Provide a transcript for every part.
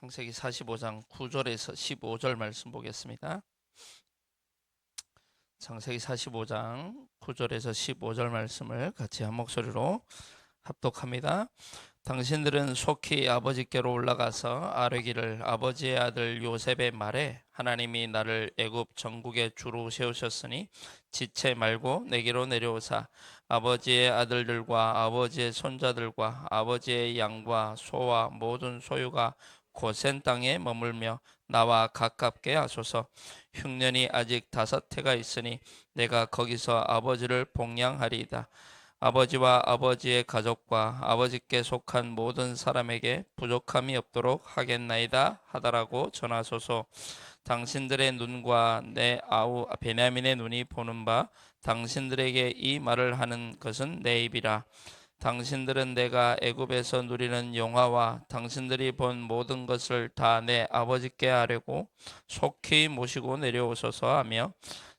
창세기 45장 9절에서 15절 말씀 보겠습니다. 창세기 45장 9절에서 15절 말씀을 같이 한 목소리로 합독합니다. 당신들은 속히 아버지께로 올라가서 아뢰기를 아버지의 아들 요셉의 말에 하나님이 나를 애굽 전국의 주로 세우셨으니 지체 말고 내게로 내려오사 아버지의 아들들과 아버지의 손자들과 아버지의 양과 소와 모든 소유가 고센 땅에 머물며 나와 가깝게 하소서. 흉년이 아직 5해가 있으니 내가 거기서 아버지를 복양하리이다. 아버지와 아버지의 가족과 아버지께 속한 모든 사람에게 부족함이 없도록 하겠나이다 하다라고 전하소서. 당신들의 눈과 내 아우 베냐민의 눈이 보는 바 당신들에게 이 말을 하는 것은 내 입이라. 당신들은 내가 애굽에서 누리는 영화와 당신들이 본 모든 것을 다 내 아버지께 아뢰고 속히 모시고 내려오소서 하며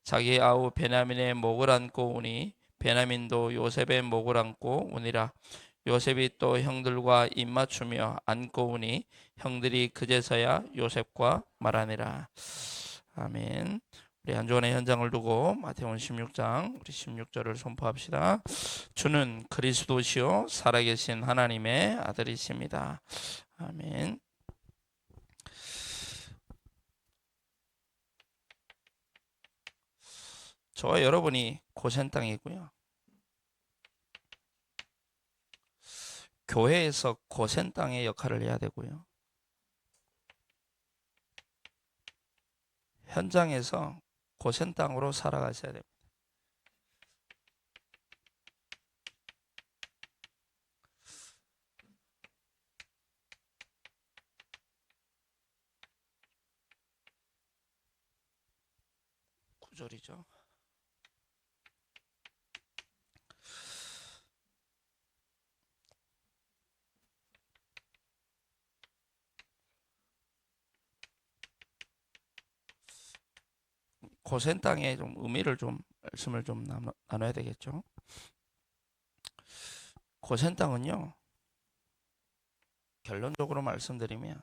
자기 아우 베냐민의 목을 안고 오니 베냐민도 요셉의 목을 안고 오니라. 요셉이 또 형들과 입맞추며 안고 오니 형들이 그제서야 요셉과 말하니라. 아멘. 우리 한 주간의 현장을 두고 마태복음 16장 우리 16절을 선포합시다. 주는 그리스도시요 살아계신 하나님의 아들이십니다. 아멘. 저와 여러분이 고센 땅이고요. 교회에서 고센 땅의 역할을 해야 되고요. 현장에서 고센 땅으로 살아가셔야 됩니다. 구절이죠. 고센 땅의 좀 의미를 좀 말씀을 좀 나눠야 되겠죠. 고센 땅은요, 결론적으로 말씀드리면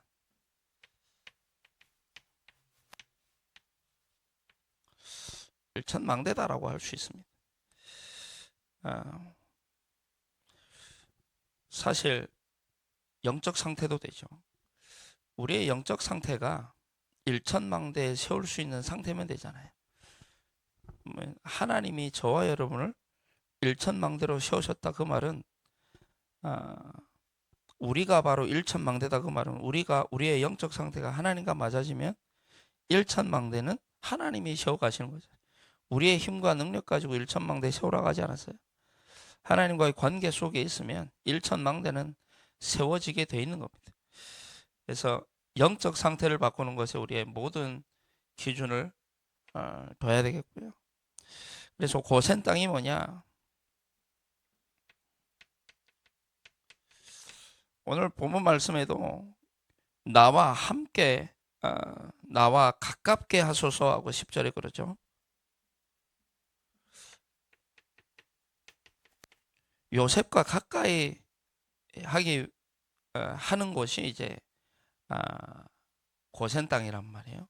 일천망대다라고 할 수 있습니다. 사실 영적 상태도 되죠. 우리의 영적 상태가 일천망대에 세울 수 있는 상태면 되잖아요. 하나님이 저와 여러분을 일천망대로 세우셨다 그 말은 우리가 바로 일천망대다 그 말은 우리의 영적 상태가 하나님과 맞아지면 일천망대는 하나님이 세워가시는 거죠. 우리의 힘과 능력 가지고 일천망대 세우라고 하지 않았어요. 하나님과의 관계 속에 있으면 일천망대는 세워지게 돼 있는 겁니다. 그래서 영적 상태를 바꾸는 것에 우리의 모든 기준을 둬야 되겠고요. 그래서 고센 땅이 뭐냐? 오늘 본문 말씀에도 나와 함께 나와 가깝게 하소서 하고 10절에 그러죠. 요셉과 가까이 하는 곳이 이제 고센 땅이란 말이에요.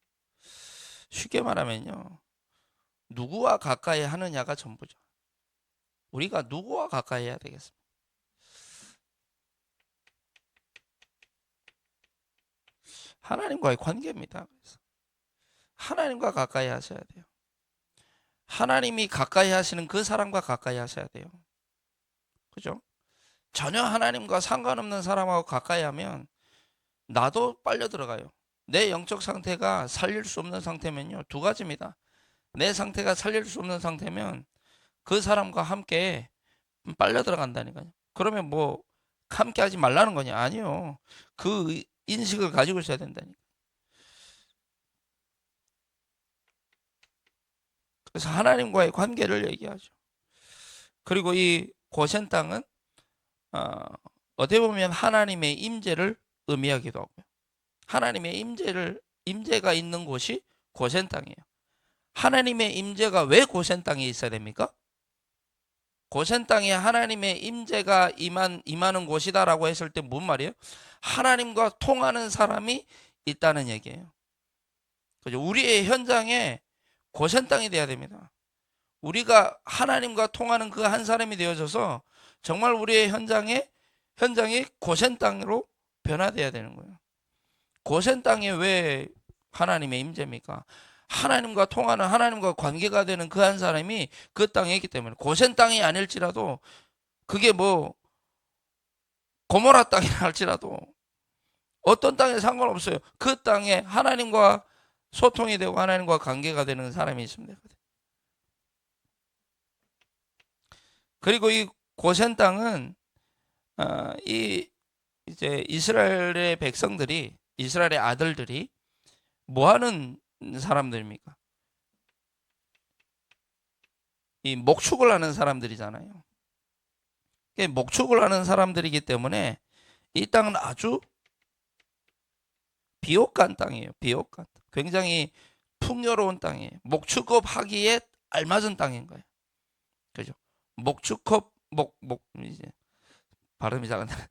쉽게 말하면요, 누구와 가까이 하느냐가 전부죠. 우리가 누구와 가까이 해야 되겠습니까? 하나님과의 관계입니다. 그래서 하나님과 가까이 하셔야 돼요. 하나님이 가까이 하시는 그 사람과 가까이 하셔야 돼요. 그죠? 전혀 하나님과 상관없는 사람하고 가까이 하면 나도 빨려 들어가요. 내 영적 상태가 살릴 수 없는 상태면요, 두 가지입니다. 내 상태가 살릴 수 없는 상태면 그 사람과 함께 빨려 들어간다니까요. 그러면 뭐 함께 하지 말라는 거냐? 아니요. 그 인식을 가지고 있어야 된다니까. 그래서 하나님과의 관계를 얘기하죠. 그리고 이 고센 땅은 어떻게 보면 하나님의 임재를 의미하기도 하고요. 하나님의 임재가 있는 곳이 고센 땅이에요. 하나님의 임재가 왜 고센 땅에 있어야 됩니까? 고센 땅에 하나님의 임재가 임하는 곳이다라고 했을 때 뭔 말이에요? 하나님과 통하는 사람이 있다는 얘기예요. 그죠? 우리의 현장에 고센 땅이 돼야 됩니다. 우리가 하나님과 통하는 그 한 사람이 되어져서 정말 우리의 현장이 고센 땅으로 변화돼야 되는 거예요. 고센 땅에 왜 하나님의 임재입니까? 하나님과 통하는, 하나님과 관계가 되는 그 한 사람이 그 땅에 있기 때문에. 고센 땅이 아닐지라도, 그게 뭐 고모라 땅이라 할지라도 어떤 땅에 상관없어요. 그 땅에 하나님과 소통이 되고 하나님과 관계가 되는 사람이 있으면 되거든요. 그리고 이 고센 땅은 이 이제 이스라엘의 백성들이, 이스라엘의 아들들이 뭐 하는 사람들입니까? 이 목축을 하는 사람들이잖아요. 목축을 하는 사람들이기 때문에 이 땅은 아주 비옥한 땅이에요. 비옥한 땅. 굉장히 풍요로운 땅이에요. 목축업 하기에 알맞은 땅인 거예요. 그죠? 목축업, 이제 발음이 잘 안 나요.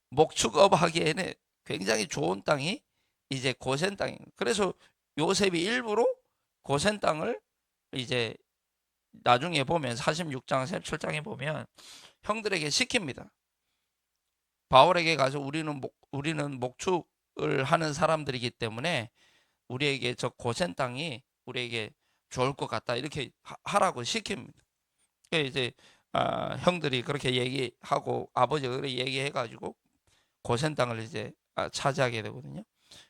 목축업 하기에는 굉장히 좋은 땅이 이제 고센 땅이에요. 그래서 요셉이 일부러 고센 땅을 이제 나중에 보면 46장, 47장에 보면 형들에게 시킵니다. 바울에게 가서 우리는 목축을 하는 사람들이기 때문에 우리에게 저 고센 땅이 우리에게 좋을 것 같다, 이렇게 하라고 시킵니다. 이제 형들이 그렇게 얘기하고 아버지가 그렇게 얘기해가지고 고센 땅을 이제 차지하게 되거든요.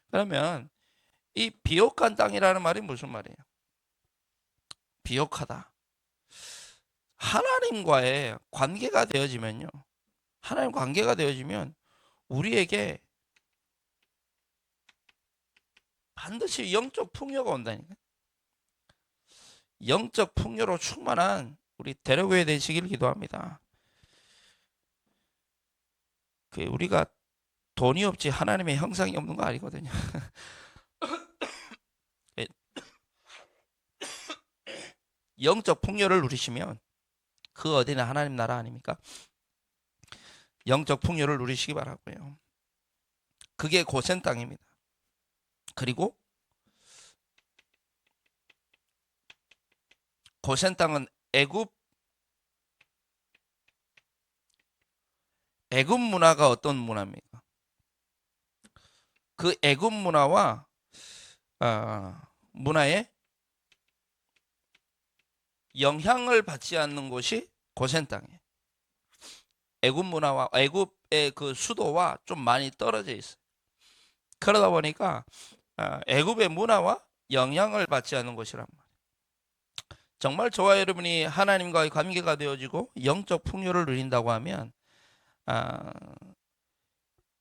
그러면 이 비옥한 땅이라는 말이 무슨 말이에요? 비옥하다. 하나님과의 관계가 되어지면요. 하나님 관계가 되어지면 우리에게 반드시 영적 풍요가 온다니까. 영적 풍요로 충만한 우리 대려교회 되시길 기도합니다. 우리가 돈이 없지 하나님의 형상이 없는 거 아니거든요. 영적 풍요를 누리시면 그 어디나 하나님 나라 아닙니까? 영적 풍요를 누리시기 바라고요. 그게 고센 땅입니다. 그리고 고센 땅은 애굽 문화가 어떤 문화입니까? 그 애굽 문화와 문화에 영향을 받지 않는 곳이 고센 땅이에요. 애굽 문화와 애굽의 그 수도와 좀 많이 떨어져 있어요. 그러다 보니까 애굽의 문화와 영향을 받지 않는 곳이란 말이에요. 정말 저와 여러분이 하나님과의 관계가 되어지고 영적 풍요를 누린다고 하면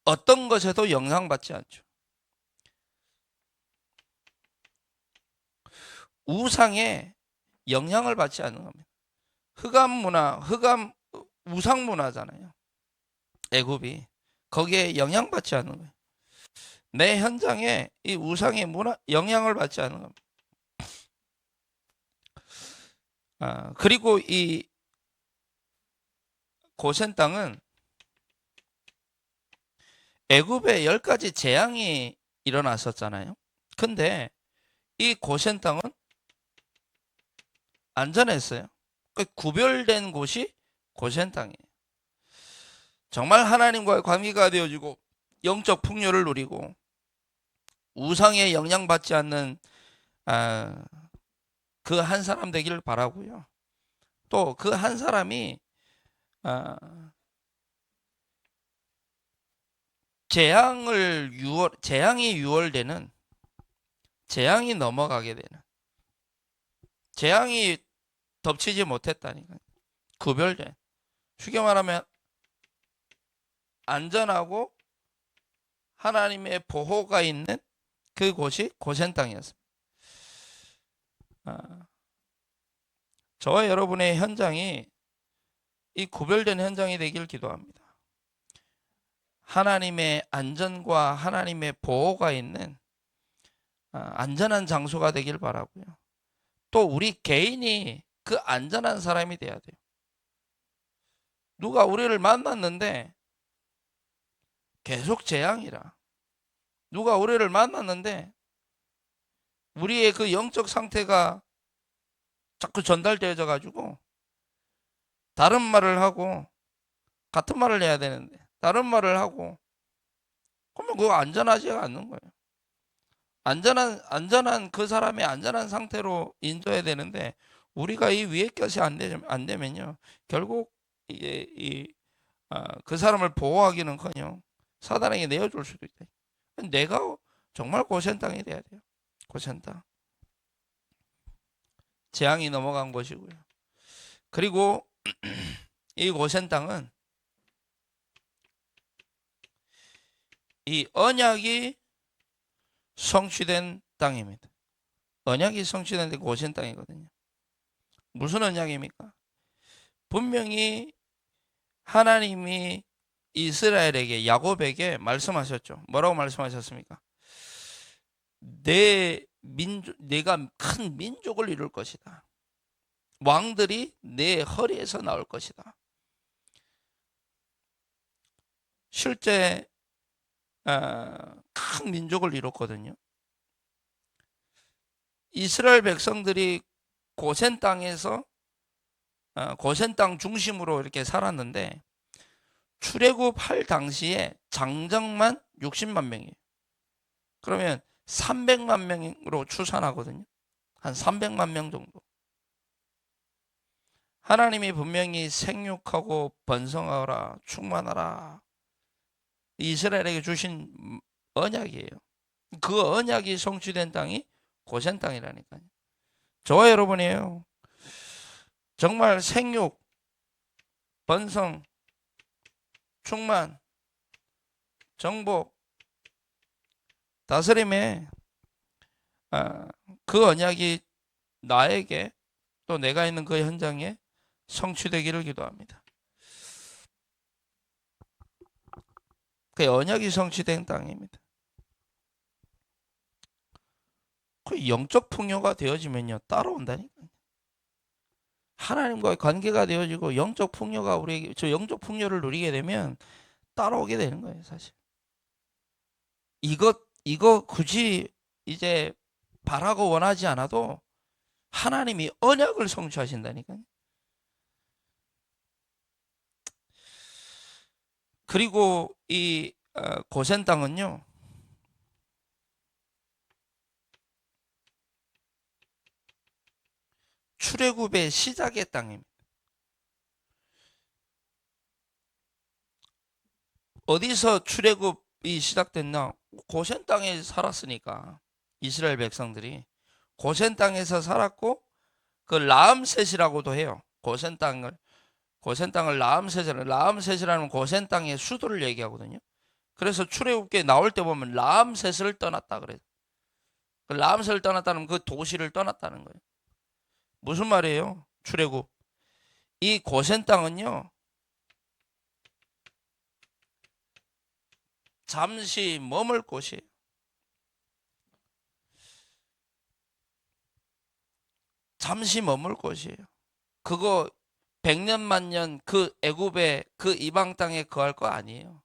어떤 것에도 영향받지 않죠. 우상에 영향을 받지 않는 겁니다. 흑암 문화, 우상 문화잖아요. 애굽이 거기에 영향받지 않는 거예요. 내 현장에 이 우상의 문화 영향을 받지 않는 겁니다. 그리고 이 고센 땅은 애굽에 10가지 재앙이 일어났었잖아요. 근데 이 고센 땅은 안전했어요. 구별된 곳이 고센 땅이에요. 정말 하나님과의 관계가 되어지고 영적 풍요를 누리고 우상에 영향받지 않는 그 한 사람 되기를 바라고요. 또 그 한 사람이 재앙이 유월되는, 재앙이 넘어가게 되는, 재앙이 덮치지 못했다니까요. 구별된, 쉽게 말하면 안전하고 하나님의 보호가 있는 그곳이 고센 땅이었습니다. 저와 여러분의 현장이 이 구별된 현장이 되길 기도합니다. 하나님의 안전과 하나님의 보호가 있는 안전한 장소가 되길 바라고요. 또 우리 개인이 그 안전한 사람이 돼야 돼요. 누가 우리를 만났는데 계속 재앙이라. 누가 우리를 만났는데 우리의 그 영적 상태가 자꾸 전달되어져 가지고 다른 말을 하고 같은 말을 해야 되는데 다른 말을 하고 그러면 그거 안전하지가 않는 거예요. 안전한 그 사람의 안전한 상태로 인도해야 되는데 우리가 이 위에 것이 안 되면요 결국 이게 그 사람을 보호하기는커녕 사단에게 내어줄 수도 있다. 내가 정말 고센땅이 돼야 돼요. 고센땅. 재앙이 넘어간 것이고요. 그리고 이 고센땅은 이 언약이 성취된 땅입니다. 언약이 성취된 데 고센 땅이거든요. 무슨 언약입니까? 분명히 하나님이 이스라엘에게 야곱에게 말씀하셨죠. 뭐라고 말씀하셨습니까? 내가 큰 민족을 이룰 것이다. 왕들이 내 허리에서 나올 것이다. 실제 큰 민족을 이뤘거든요. 이스라엘 백성들이 고센 땅에서 고센 땅 중심으로 이렇게 살았는데 출애굽할 당시에 장정만 60만 명이에요. 그러면 300만 명으로 추산하거든요. 한 300만 명 정도. 하나님이 분명히 생육하고 번성하라, 충만하라 이스라엘에게 주신 언약이에요. 그 언약이 성취된 땅이 고센 땅이라니까요. 저와 여러분이에요. 정말 생육, 번성, 충만, 정복, 다스림에 그 언약이 나에게 또 내가 있는 그 현장에 성취되기를 기도합니다. 그 언약이 성취된 땅입니다. 그 영적 풍요가 되어지면요 따라온다니까요. 하나님과의 관계가 되어지고 영적 풍요가 우리에게 저 영적 풍요를 누리게 되면 따라오게 되는 거예요, 사실. 이거 굳이 이제 바라고 원하지 않아도 하나님이 언약을 성취하신다니까요. 그리고 이 고센 땅은요. 출애굽의 시작의 땅입니다. 어디서 출애굽이 시작됐나? 고센 땅에 살았으니까 이스라엘 백성들이 고센 땅에서 살았고 그 라암셋이라고도 해요. 고센 땅을 라암셋이라는 고센 땅의 수도를 얘기하거든요. 그래서 출애굽기에 나올 때 보면 라암셋을 떠났다 그래요. 그 라암셋을 떠났다는 그 도시를 떠났다는 거예요. 무슨 말이에요? 출애굽. 이 고센 땅은요. 잠시 머물 곳이에요. 잠시 머물 곳이에요. 그거 100년 만년 그 애굽의 그 이방 땅에 거할 거 아니에요.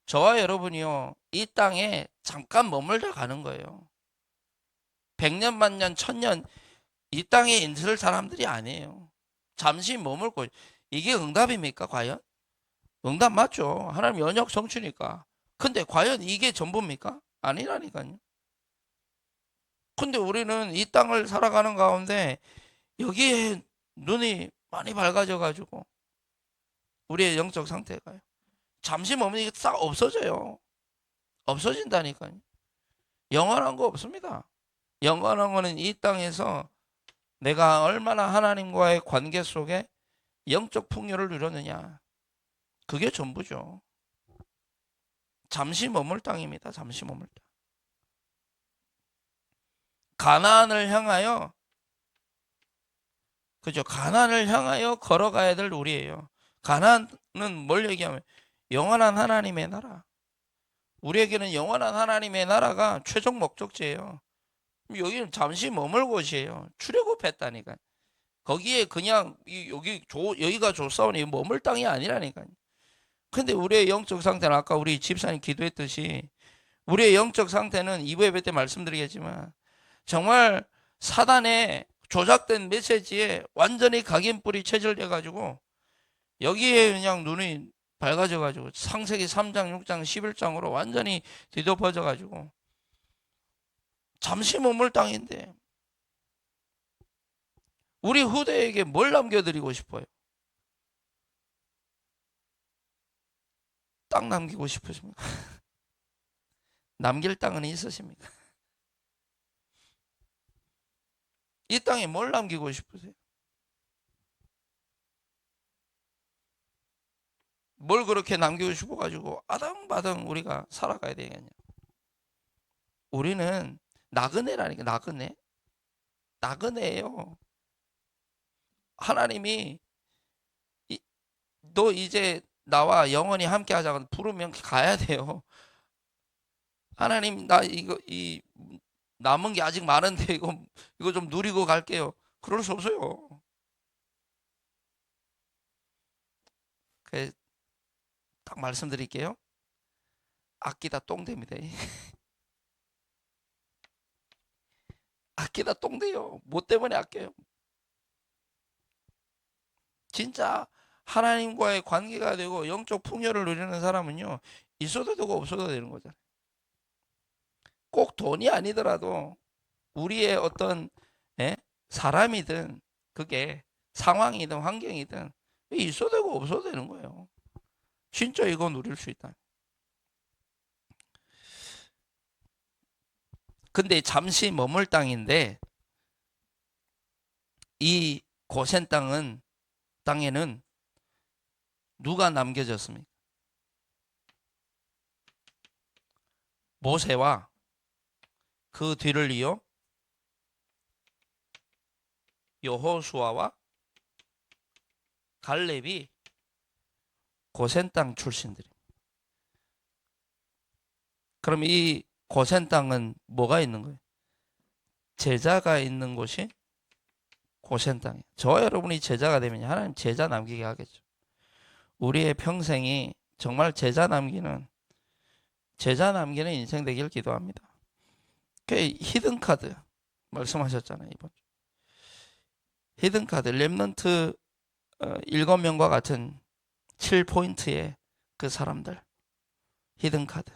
저와 여러분이요. 이 땅에 잠깐 머물다 가는 거예요. 100년 만년 1000년 이 땅에 있을 사람들이 아니에요. 잠시 머물 곳. 이게 응답입니까 과연? 응답 맞죠. 하나님 언약 성취니까. 근데 과연 이게 전부입니까? 아니라니까요. 근데 우리는 이 땅을 살아가는 가운데 여기에 눈이 많이 밝아져 가지고 우리의 영적 상태가요. 잠시 머무는 이게 싹 없어져요. 없어진다니까요. 영원한 거 없습니다. 영원한 거는 이 땅에서 내가 얼마나 하나님과의 관계 속에 영적 풍요를 누렸느냐. 그게 전부죠. 잠시 머물 땅입니다. 잠시 머물 땅. 가나안을 향하여 그죠? 가나안을 향하여 걸어가야 될 우리예요. 가나안은 뭘 얘기하면 영원한 하나님의 나라. 우리에게는 영원한 하나님의 나라가 최종 목적지예요. 여기는 잠시 머물 곳이에요. 출애굽했다니까. 거기에 그냥 여기가 좋사오니 머물 땅이 아니라니까요. 근데 우리의 영적 상태는 아까 우리 집사님 기도했듯이 우리의 영적 상태는 2부 예배 때 말씀드리겠지만 정말 사단의 조작된 메시지에 완전히 각인뿔이 체질돼 가지고 여기에 그냥 눈이 밝아져 가지고 창세기 3장 6장 11장으로 완전히 뒤덮어져 가지고 잠시 머물 땅인데 우리 후대에게 뭘 남겨드리고 싶어요? 땅 남기고 싶으십니까? 남길 땅은 있으십니까? 이 땅에 뭘 남기고 싶으세요? 뭘 그렇게 남기고 싶어가지고 아등바등 우리가 살아가야 되겠냐? 우리는 나그네라니까. 나그네예요. 하나님이 너 이제 나와 영원히 함께 하자고 부르면 가야 돼요. 하나님 나 이 남은 게 아직 많은데 이거 좀 누리고 갈게요. 그럴 수 없어요. 딱 말씀드릴게요. 아끼다 똥됩니다. 아끼다 똥돼요. 뭐 때문에 아껴요? 진짜 하나님과의 관계가 되고 영적 풍요를 누리는 사람은요, 있어도 되고 없어도 되는 거잖아요. 꼭 돈이 아니더라도 우리의 어떤 사람이든 그게 상황이든 환경이든 있어도 되고 없어도 되는 거예요. 진짜 이거 누릴 수 있다. 근데 잠시 머물 땅인데 이 고센 땅에는 누가 남겨졌습니까? 모세와 그 뒤를 이어 여호수아와 갈렙이 고센 땅 출신들입니다. 그럼 이 고센 땅은 뭐가 있는 거예요? 제자가 있는 곳이 고센 땅이에요. 저와 여러분이 제자가 되면 하나님 제자 남기게 하겠죠. 우리의 평생이 정말 제자 남기는 인생 되길 기도합니다. 히든 카드 말씀하셨잖아요. 이번 히든 카드 렘넌트 7명과 같은 7포인트의 그 사람들, 히든 카드.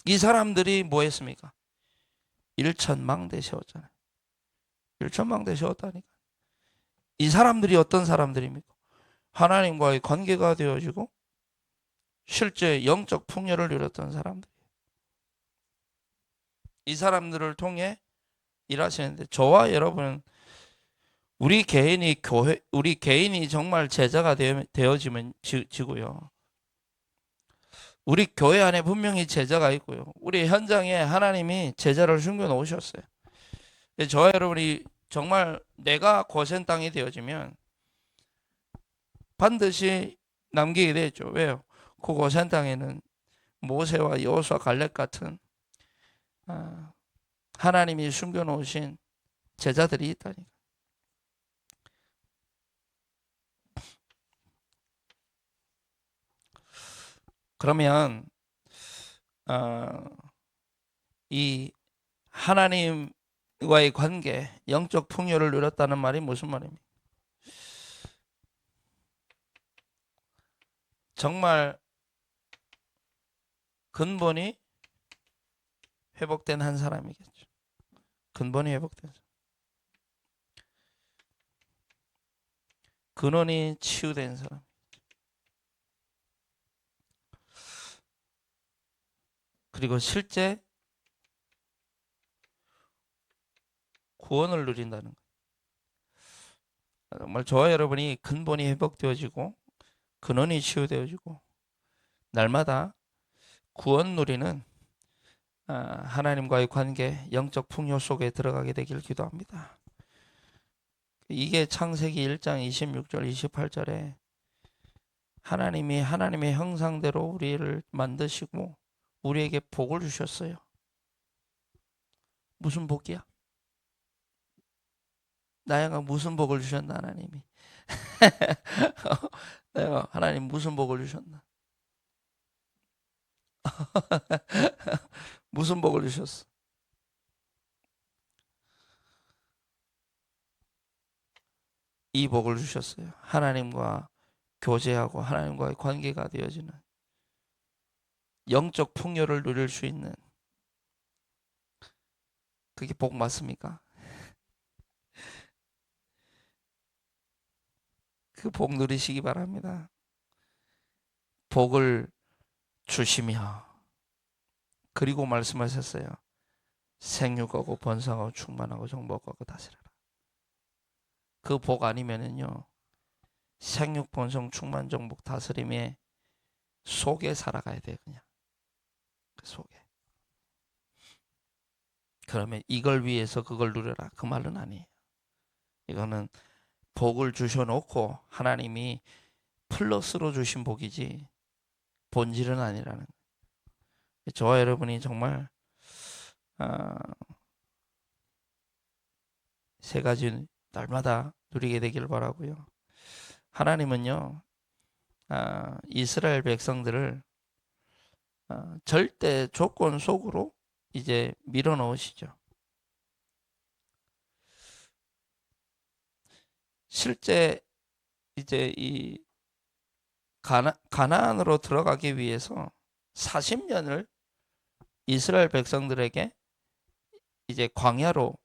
이 사람들이 뭐 했습니까? 일천망대 세웠잖아요. 일천망대 세웠다니까. 이 사람들이 어떤 사람들입니까? 하나님과의 관계가 되어지고 실제 영적 풍요를 누렸던 사람들. 이 사람들을 통해 일하시는데 저와 여러분은 우리 개인이 정말 제자가 되어지면 지고요. 우리 교회 안에 분명히 제자가 있고요. 우리 현장에 하나님이 제자를 숨겨 놓으셨어요. 저와 여러분이 정말 내가 고센 땅이 되어지면 반드시 남기게 되죠. 왜요? 그 고센 땅에는 모세와 여호수아 갈렙 같은 하나님이 숨겨 놓으신 제자들이 있다니까. 그러면 이 하나님과의 관계, 영적 풍요를 누렸다는 말이 무슨 말입니까? 정말 근본이 회복된 한 사람이겠죠. 근본이 회복된 사람. 근원이 치유된 사람. 그리고 실제 구원을 누린다는 것. 정말 저와 여러분이 근본이 회복되어지고 근원이 치유되어지고 날마다 구원 누리는 하나님과의 관계, 영적 풍요 속에 들어가게 되길 기도합니다. 이게 창세기 1장 26절 28절에 하나님이 하나님의 형상대로 우리를 만드시고 우리에게 복을 주셨어요. 무슨 복이야? 나영아 무슨 복을 주셨나 하나님이? 내가 하나님 무슨 복을 주셨나? 무슨 복을 주셨어? 이 복을 주셨어요. 하나님과 교제하고 하나님과의 관계가 되어지는 영적 풍요를 누릴 수 있는, 그게 복 맞습니까? 그 복 누리시기 바랍니다. 복을 주시며 그리고 말씀하셨어요. 생육하고 번성하고 충만하고 정복하고 다스려라. 그 복 아니면은요, 생육 번성 충만 정복 다스림의 속에 살아가야 돼요. 그냥 그 속에. 그러면 이걸 위해서 그걸 누려라, 그 말은 아니에요. 이거는 복을 주셔놓고 하나님이 플러스로 주신 복이지 본질은 아니라는 거예요. 저와 여러분이 정말 세 가지 날마다 누리게 되길 바라고요. 하나님은요, 이스라엘 백성들을 절대 조건 속으로 이제 밀어넣으시죠. 실제 이제 이 가나안으로 들어가기 위해서 40년을 이스라엘 백성들에게 이제 광야로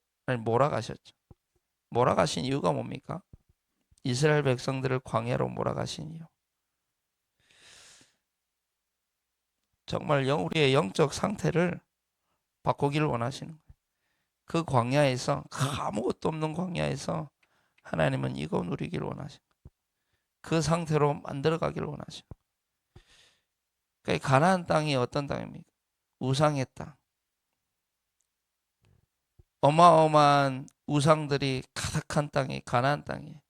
몰아가셨죠. 몰아가신 이유가 뭡니까? 이스라엘 백성들을 광야로 몰아가신 이유. 정말 우리의 영적 상태를 바꾸기를 원하시는 거예요. 그 광야에서, 아무것도 없는 광야에서 하나님은 이거 누리기를 원하시는 거예요. 그 상태로 만들어가기를 원하시는 거예요. 그러니까 가나안 땅이 어떤 땅입니까? 우상의 땅. 어마어마한 우상들이 가득한 땅이 가나안 땅이에요.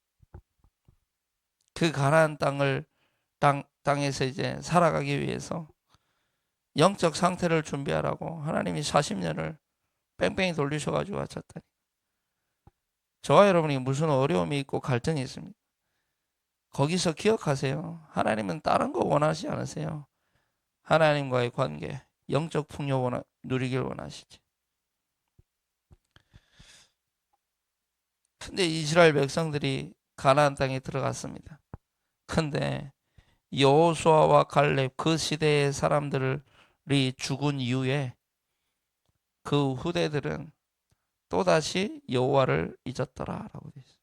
그 가나안 땅에서 이제 살아가기 위해서 영적 상태를 준비하라고 하나님이 40년을 뺑뺑이 돌리셔가지고 하셨다니. 저와 여러분이 무슨 어려움이 있고 갈등이 있습니까? 거기서 기억하세요. 하나님은 다른 거 원하시지 않으세요. 하나님과의 관계, 영적 풍요 누리길 원하시지. 근데 이스라엘 백성들이 가나안 땅에 들어갔습니다. 근데 여호수아와 갈렙, 그 시대의 사람들이 죽은 이후에 그 후대들은 또다시 여호와를 잊었더라라고 되어 있어요.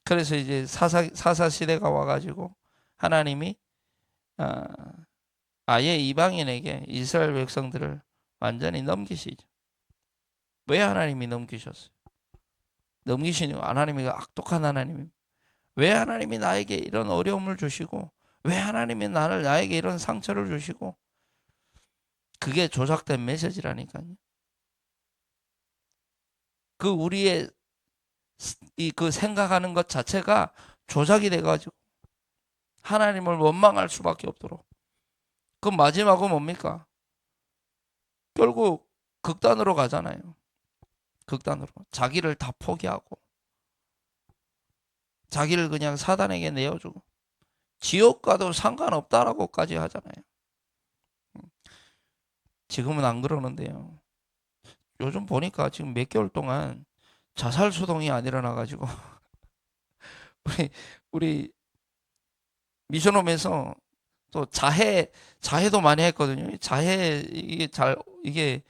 그래서 이제 사사 시대가 와가지고 하나님이 아예 이방인에게 이스라엘 백성들을 완전히 넘기시죠. 왜 하나님이 넘기셨어요? 넘기시는 하나님이 악독한 하나님입니다. 왜 하나님이 나에게 이런 어려움을 주시고, 왜 하나님이 나에게 이런 상처를 주시고, 그게 조작된 메시지라니까요. 그 우리의 그 생각하는 것 자체가 조작이 돼가지고 하나님을 원망할 수밖에 없도록. 그 마지막은 뭡니까? 결국 극단으로 가잖아요. 극단으로. 자기를 다 포기하고 자기를 그냥 사단에게 내어주고 지옥 가도 상관없다라고까지 하잖아요. 지금은 안 그러는데요. 요즘 보니까 지금 몇 개월 동안 자살 소동이 안 일어나가지고 우리 미션홈에서 또 자해도 많이 했거든요. 이게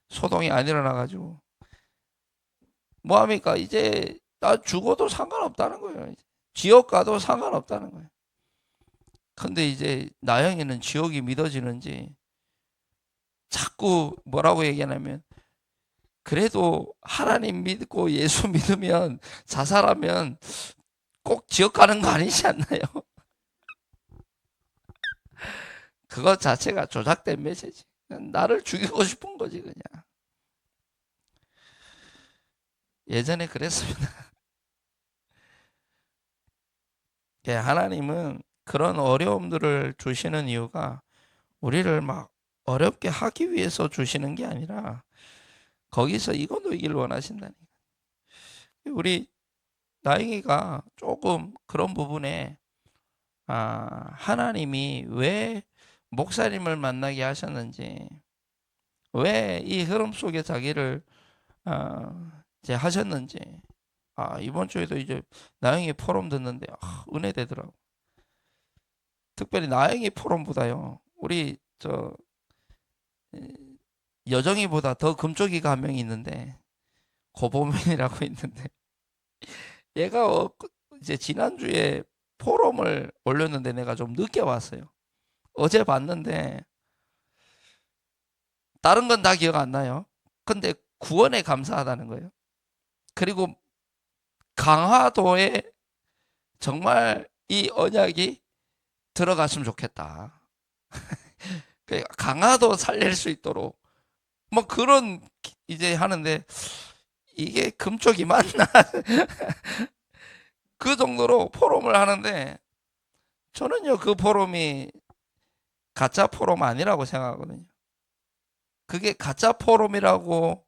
소동이 안 일어나가지고 뭐 합니까? 이제 나 죽어도 상관없다는 거예요. 지옥 가도 상관없다는 거예요. 근데 이제 나영이는 지옥이 믿어지는지 자꾸 뭐라고 얘기하냐면, 그래도 하나님 믿고 예수 믿으면 자살하면 꼭 지옥 가는 거 아니지 않나요? 그것 자체가 조작된 메시지. 나를 죽이고 싶은 거지 그냥. 예전에 그랬습니다. 하나님은 그런 어려움들을 주시는 이유가 우리를 막 어렵게 하기 위해서 주시는 게 아니라 거기서 이거 누리기를 원하신다니까. 우리 나영이가 조금 그런 부분에 하나님이 왜 목사님을 만나게 하셨는지, 왜 이 흐름 속에 자기를 이제 하셨는지. 이번 주에도 이제 나영이 포럼 듣는데 은혜 되더라고. 특별히 나영이 포럼보다요, 우리 저 여정이보다 더 금쪽이가 한 명이 있는데, 고보민이라고 있는데, 얘가 이제 지난주에 포럼을 올렸는데 내가 좀 늦게 왔어요. 어제 봤는데 다른 건 다 기억 안 나요. 근데 구원에 감사하다는 거예요. 그리고 강화도에 정말 이 언약이 들어갔으면 좋겠다. 강화도 살릴 수 있도록 뭐 그런 이제 하는데, 이게 금쪽이 맞나? 그 정도로 포럼을 하는데, 저는요 그 포럼이 가짜 포럼 아니라고 생각하거든요. 그게 가짜 포럼이라고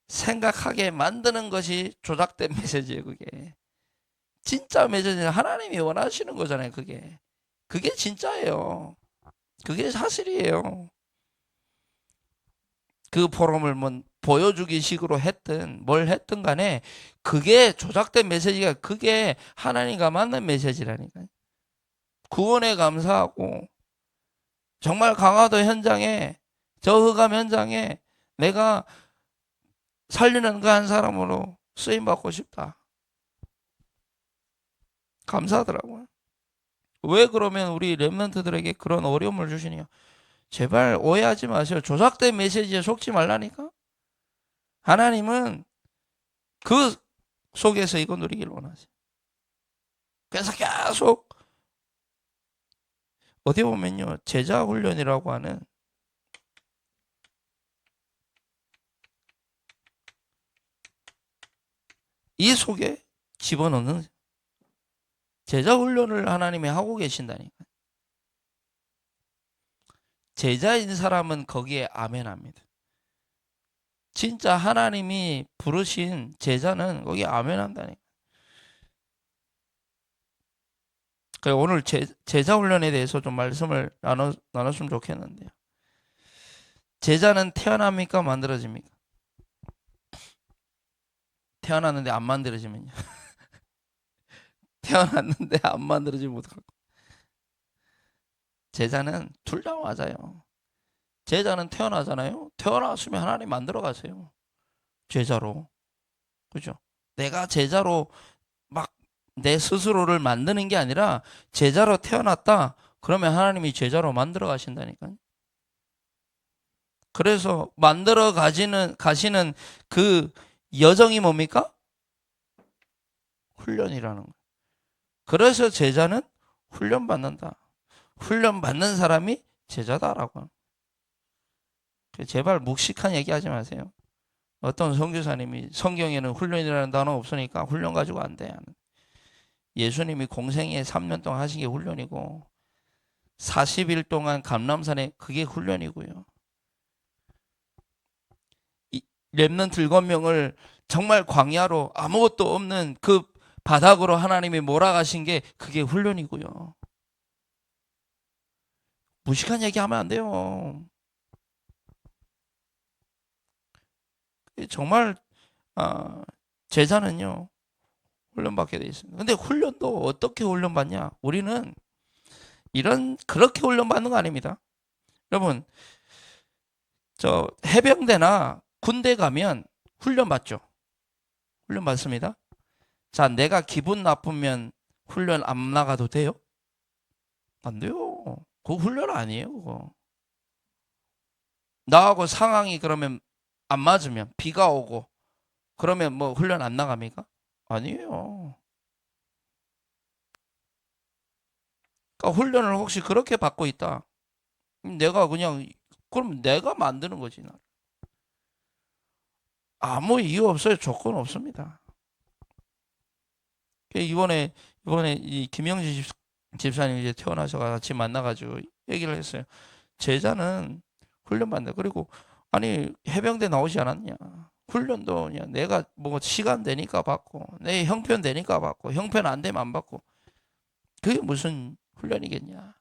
생각하게 만드는 것이 조작된 메시지예요. 그게 진짜 메시지는 하나님이 원하시는 거잖아요. 그게 진짜예요. 그게 사실이에요. 그 포럼을 뭐 보여주기 식으로 했든 뭘 했든 간에 그게 조작된 메시지가, 그게 하나님과 맞는 메시지라니까요. 구원에 감사하고, 정말 강화도 현장에, 저 흑암 현장에 내가 살리는 그 한 사람으로 쓰임 받고 싶다. 감사하더라고요. 왜 그러면 우리 렘넌트들에게 그런 어려움을 주시냐? 제발 오해하지 마세요. 조작된 메시지에 속지 말라니까. 하나님은 그 속에서 이거 누리길 원하세요. 그래서 계속 어디 보면요, 제자 훈련이라고 하는 이 속에 집어넣는 제자 훈련을 하나님이 하고 계신다니까. 제자인 사람은 거기에 아멘합니다. 진짜 하나님이 부르신 제자는 거기에 아멘한다니까. 그래서 오늘 제자 훈련에 대해서 좀 말씀을 나눴으면 좋겠는데요. 제자는 태어납니까? 만들어집니까? 태어났는데 안 만들어지면요. 태어났는데 안 만들어지면 어떡할까? 제자는 둘 다 맞아요. 제자는 태어나잖아요. 태어났으면 하나님 만들어 가세요. 제자로. 그죠? 내가 제자로 막 내 스스로를 만드는 게 아니라 제자로 태어났다. 그러면 하나님이 제자로 만들어 가신다니까요. 그래서 만들어 가시는 그 여정이 뭡니까? 훈련이라는 거예요. 그래서 제자는 훈련받는다. 훈련받는 사람이 제자다라고. 제발 묵직한 얘기하지 마세요. 어떤 선교사님이 성경에는 훈련이라는 단어 없으니까 훈련 가지고 안 돼. 예수님이 공생에 3년 동안 하신 게 훈련이고 40일 동안 감람산에 그게 훈련이고요. 렘넌트 7명을 정말 광야로 아무것도 없는 그 바닥으로 하나님이 몰아가신 게 그게 훈련이고요. 무식한 얘기하면 안 돼요. 정말 제자는요 훈련받게 돼 있습니다. 근데 훈련도 어떻게 훈련받냐? 우리는 그렇게 훈련받는 거 아닙니다. 여러분, 저 해병대나 군대 가면 훈련받죠. 훈련받습니다. 자, 내가 기분 나쁘면 훈련 안 나가도 돼요? 안 돼요. 그거 훈련 아니에요, 그거. 나하고 상황이 그러면 안 맞으면, 비가 오고 그러면 뭐 훈련 안 나갑니까? 아니에요. 그러니까 훈련을 혹시 그렇게 받고 있다. 그럼 내가 만드는 거지. 아무 이유 없어요. 조건 없습니다. 이번에 이 김영지 집사님 이제 태어나서 같이 만나가지고 얘기를 했어요. 제자는 훈련받는다. 그리고 아니 해병대 나오지 않았냐? 훈련도 그냥 내가 뭐 시간 되니까 받고 내 형편 되니까 받고 형편 안 되면 안 받고, 그게 무슨 훈련이겠냐.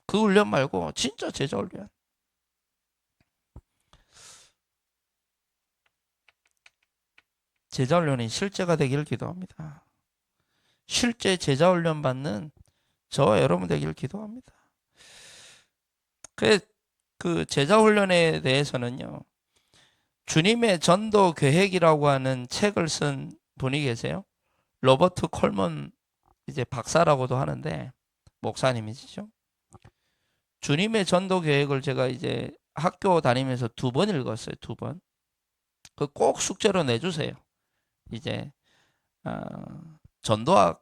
그 훈련 말고 진짜 제자 훈련. 제자 훈련이 실제가 되기를 기도합니다. 실제 제자 훈련 받는 저와 여러분 되기를 기도합니다. 그 제자 훈련에 대해서는요, 주님의 전도 계획이라고 하는 책을 쓴 분이 계세요. 로버트 콜먼 이제 박사라고도 하는데 목사님이시죠. 주님의 전도 계획을 제가 이제 학교 다니면서 2번 읽었어요. 2번. 그 꼭 숙제로 내주세요. 이제 전도학에서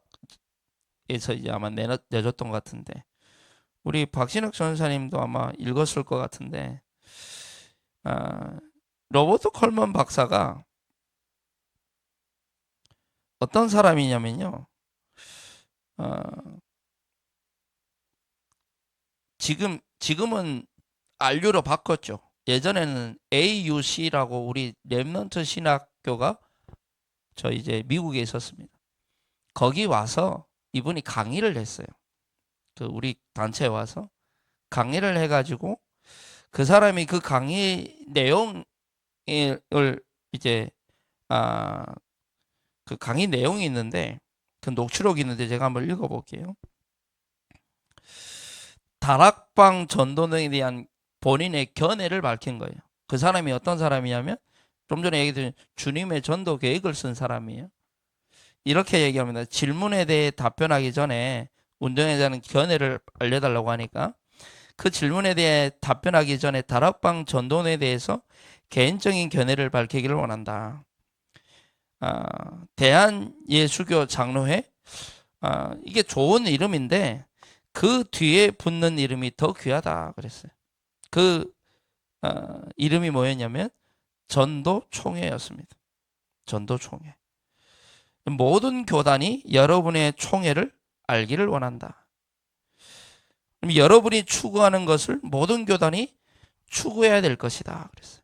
이제 아마 내줬던 것 같은데 우리 박신혁 전사님도 아마 읽었을 것 같은데 로버트 콜먼 박사가 어떤 사람이냐면요. 지금은 RU로 바꿨죠. 예전에는 AUC라고 우리 렘넌트 신학교가 저 이제 미국에 있었습니다. 거기 와서 이분이 강의를 했어요. 그 우리 단체에 와서 강의를 해가지고 그 사람이 그 강의 내용을 이제 그 강의 내용이 있는데 그 녹취록이 있는데 제가 한번 읽어볼게요. 다락방 전도에 대한 본인의 견해를 밝힌 거예요. 그 사람이 어떤 사람이냐면 좀 전에 얘기드린 주님의 전도 계획을 쓴 사람이에요. 이렇게 얘기합니다. 질문에 대해 답변하기 전에 운동에 대한 견해를 알려달라고 하니까 그 질문에 대해 답변하기 전에 다락방 전도에 대해서 개인적인 견해를 밝히기를 원한다. 대한예수교 장로회 이게 좋은 이름인데 그 뒤에 붙는 이름이 더 귀하다 그랬어요. 그 이름이 뭐였냐면 전도총회였습니다. 전도총회. 모든 교단이 여러분의 총회를 알기를 원한다. 그럼 여러분이 추구하는 것을 모든 교단이 추구해야 될 것이다 그랬어요.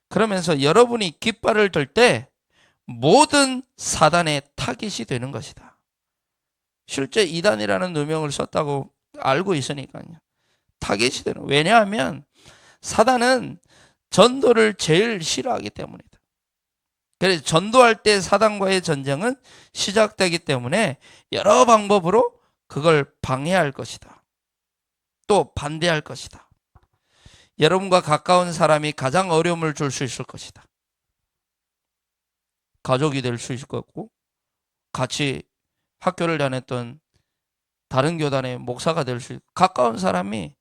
그러면서 여러분이 깃발을 들 때 모든 사단의 타깃이 되는 것이다. 실제 이단이라는 누명을 썼다고 알고 있으니까요. 타깃이 되는. 왜냐하면 사단은 전도를 제일 싫어하기 때문이다. 그래서 전도할 때 사단과의 전쟁은 시작되기 때문에 여러 방법으로 그걸 방해할 것이다. 또 반대할 것이다. 여러분과 가까운 사람이 가장 어려움을 줄 수 있을 것이다. 가족이 될 수 있을 것고 같이 학교를 다녔던 다른 교단의 목사가 될 수 있고 가까운 사람이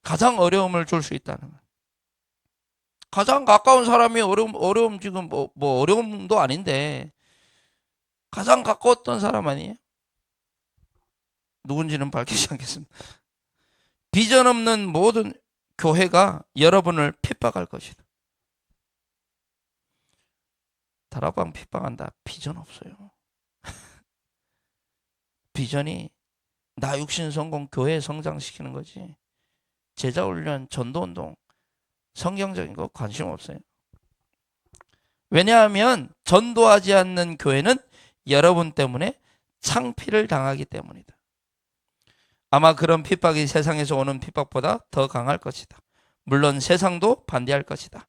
가장 어려움을 줄 수 있다는 거예요. 가장 가까운 사람이 어려움 지금 뭐 어려움도 아닌데 가장 가까웠던 사람 아니에요? 누군지는 밝히지 않겠습니다. 비전 없는 모든 교회가 여러분을 핍박할 것이다. 다락방 핍박한다. 비전 없어요. 비전이 나 육신 성공 교회 성장시키는 거지. 제자훈련 전도운동 성경적인 거 관심 없어요. 왜냐하면 전도하지 않는 교회는 여러분 때문에 창피를 당하기 때문이다. 아마 그런 핍박이 세상에서 오는 핍박보다 더 강할 것이다. 물론 세상도 반대할 것이다.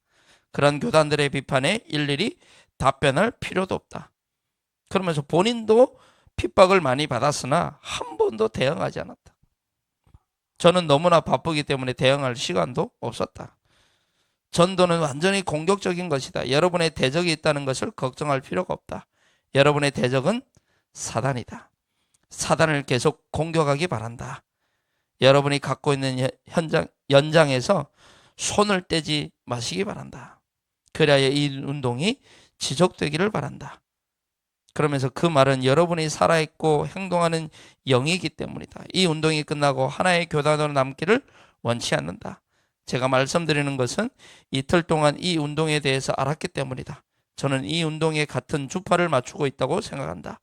그런 교단들의 비판에 일일이 답변할 필요도 없다. 그러면서 본인도 핍박을 많이 받았으나 한 번도 대응하지 않았다. 저는 너무나 바쁘기 때문에 대응할 시간도 없었다. 전도는 완전히 공격적인 것이다. 여러분의 대적이 있다는 것을 걱정할 필요가 없다. 여러분의 대적은 사단이다. 사단을 계속 공격하기 바란다. 여러분이 갖고 있는 연장에서 손을 떼지 마시기 바란다. 그래야 이 운동이 지속되기를 바란다. 그러면서 그 말은 여러분이 살아있고 행동하는 영이기 때문이다. 이 운동이 끝나고 하나의 교단으로 남기를 원치 않는다. 제가 말씀드리는 것은 이틀 동안 이 운동에 대해서 알았기 때문이다. 저는 이 운동에 같은 주파를 맞추고 있다고 생각한다.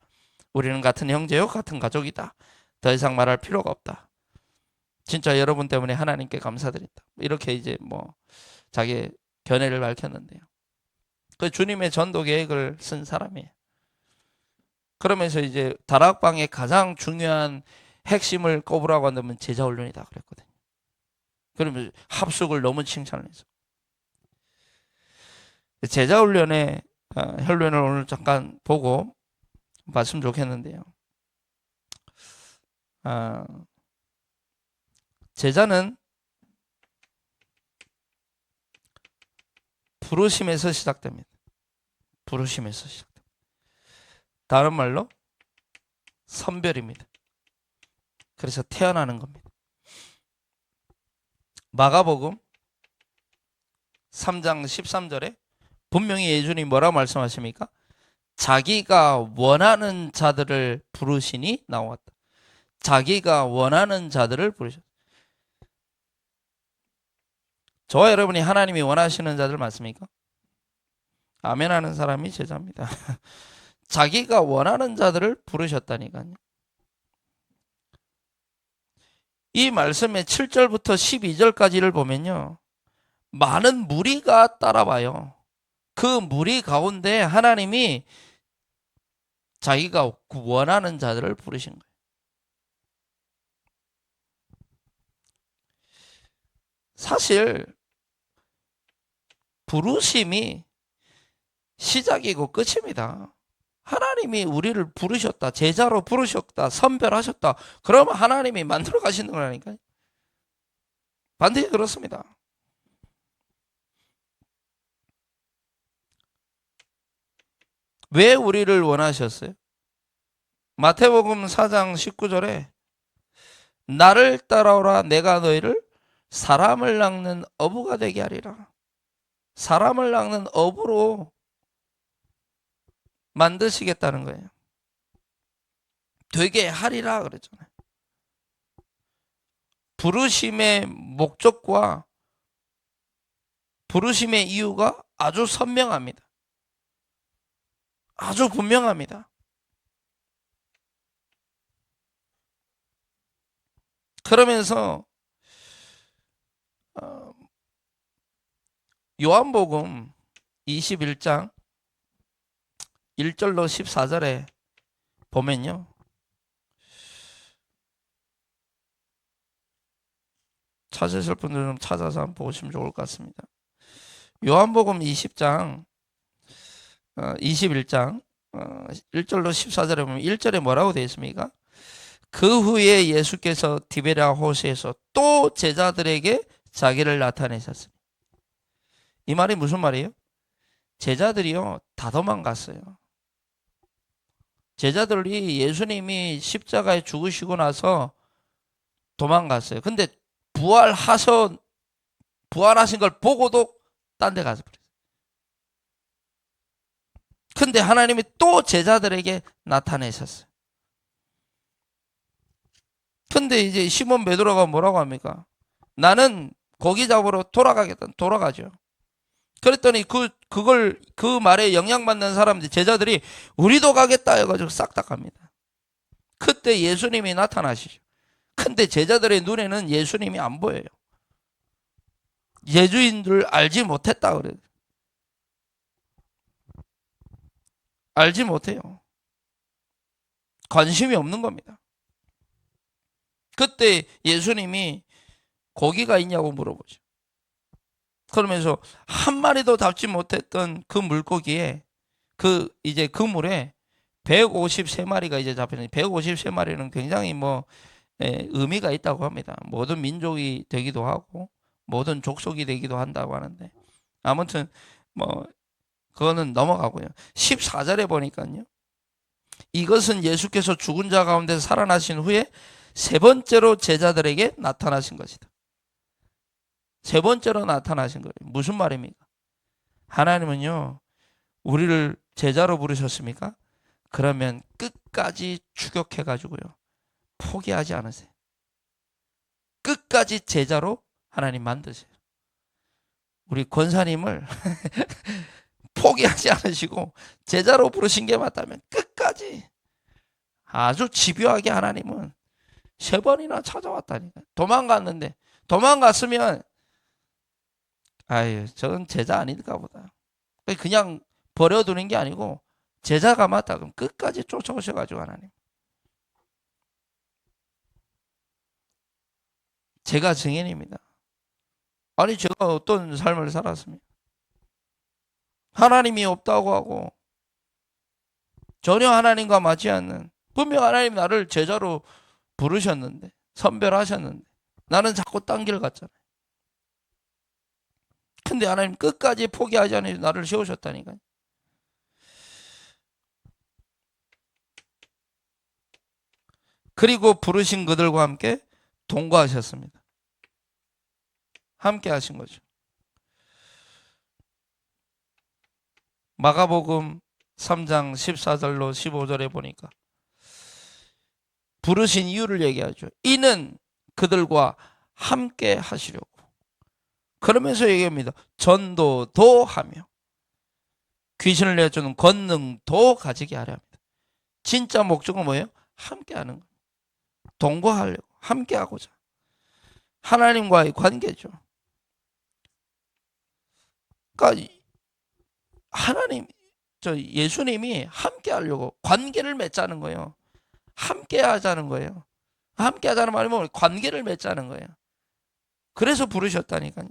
우리는 같은 형제요, 같은 가족이다. 더 이상 말할 필요가 없다. 진짜 여러분 때문에 하나님께 감사드린다. 이렇게 이제 자기 견해를 밝혔는데요. 그 주님의 전도 계획을 쓴 사람이에요. 그러면서 이제 다락방의 가장 중요한 핵심을 꼽으라고 한다면 제자훈련이다 그랬거든요. 그러면 합숙을 너무 칭찬을 해서 제자훈련의 혈련을 오늘 잠깐 보고 봤으면 좋겠는데요. 제자는 부르심에서 시작됩니다. 부르심에서 시작됩니다. 다른 말로 선별입니다. 그래서 태어나는 겁니다. 마가복음 3장 13절에 분명히 예수님이 뭐라고 말씀하십니까? 자기가 원하는 자들을 부르시니 나왔다. 자기가 원하는 자들을 부르셨다. 저와 여러분이 하나님이 원하시는 자들 맞습니까? 아멘 하는 사람이 제자입니다. 자기가 원하는 자들을 부르셨다니까요. 이 말씀의 7절부터 12절까지를 보면요. 많은 무리가 따라와요. 그 무리 가운데 하나님이 자기가 원하는 자들을 부르신 거예요. 사실 부르심이 시작이고 끝입니다. 하나님이 우리를 부르셨다. 제자로 부르셨다. 선별하셨다. 그러면 하나님이 만들어 가시는 거라니까요. 반드시 그렇습니다. 왜 우리를 원하셨어요? 마태복음 4장 19절에 나를 따라오라 내가 너희를 사람을 낚는 어부가 되게 하리라. 사람을 낚는 어부로 만드시겠다는 거예요. 되게 하리라 그랬잖아요. 부르심의 목적과 부르심의 이유가 아주 선명합니다. 아주 분명합니다. 그러면서 요한복음 21장 1절로 14절에 보면요. 찾으실 분들은 좀 찾아서 한번 보시면 좋을 것 같습니다. 요한복음 20장 21장 1절로 14절에 보면 1절에 뭐라고 되어 있습니까? 그 후에 예수께서 디베랴 호수에서 또 제자들에게 자기를 나타내셨습니다. 이 말이 무슨 말이에요? 제자들이요 다 도망갔어요. 제자들이 예수님이 십자가에 죽으시고 나서 도망갔어요. 근데 부활하신 걸 보고도 딴 데 가서 버렸어요. 근데 하나님이 또 제자들에게 나타내셨어요. 근데 이제 시몬 베드로가 뭐라고 합니까? 나는 고기 잡으러 돌아가겠다. 돌아가죠. 그랬더니 그 말에 영향받는 사람들, 제자들이 우리도 가겠다 해가지고 싹 다 갑니다. 그때 예수님이 나타나시죠. 근데 제자들의 눈에는 예수님이 안 보여요. 예주인들 알지 못했다 그래요. 알지 못해요. 관심이 없는 겁니다. 그때 예수님이 고기가 있냐고 물어보죠. 그러면서 한 마리도 잡지 못했던 그 물고기에 이제 그 물에 153마리가 이제 잡히는 153마리는 굉장히 의미가 있다고 합니다. 모든 민족이 되기도 하고 모든 족속이 되기도 한다고 하는데 아무튼 그거는 넘어가고요. 14절에 보니까요. 이것은 예수께서 죽은 자 가운데 살아나신 후에 세 번째로 제자들에게 나타나신 것이다. 세 번째로 나타나신 거예요. 무슨 말입니까? 하나님은요. 우리를 제자로 부르셨습니까? 그러면 끝까지 추격해가지고요. 포기하지 않으세요. 끝까지 제자로 하나님 만드세요. 우리 권사님을 포기하지 않으시고 제자로 부르신 게 맞다면 끝까지 아주 집요하게 하나님은 세 번이나 찾아왔다니까. 도망갔는데 도망갔으면 아유 저건 제자 아닐까 보다. 그냥 버려두는 게 아니고 제자가 맞다 그럼 끝까지 쫓아오셔가지고 하나님. 제가 증인입니다. 아니 제가 어떤 삶을 살았습니까? 하나님이 없다고 하고 전혀 하나님과 맞지 않는, 분명 하나님 나를 제자로 부르셨는데 선별하셨는데 나는 자꾸 딴 길 갔잖아요. 근데 하나님 끝까지 포기하지 않으시고 나를 세우셨다니까요. 그리고 부르신 그들과 함께 동거하셨습니다. 함께 하신 거죠. 마가복음 3장 14절로 15절에 보니까 부르신 이유를 얘기하죠. 이는 그들과 함께 하시려고. 그러면서 얘기합니다. 전도도 하며 귀신을 내주는 권능도 가지게 하려 합니다. 진짜 목적은 뭐예요? 함께 하는 거예요. 동거하려고, 함께 하고자. 하나님과의 관계죠. 그러니까 하나님, 예수님이 함께 하려고 관계를 맺자는 거예요. 함께 하자는 거예요. 함께 하자는 말이 뭐 관계를 맺자는 거예요. 그래서 부르셨다니까요.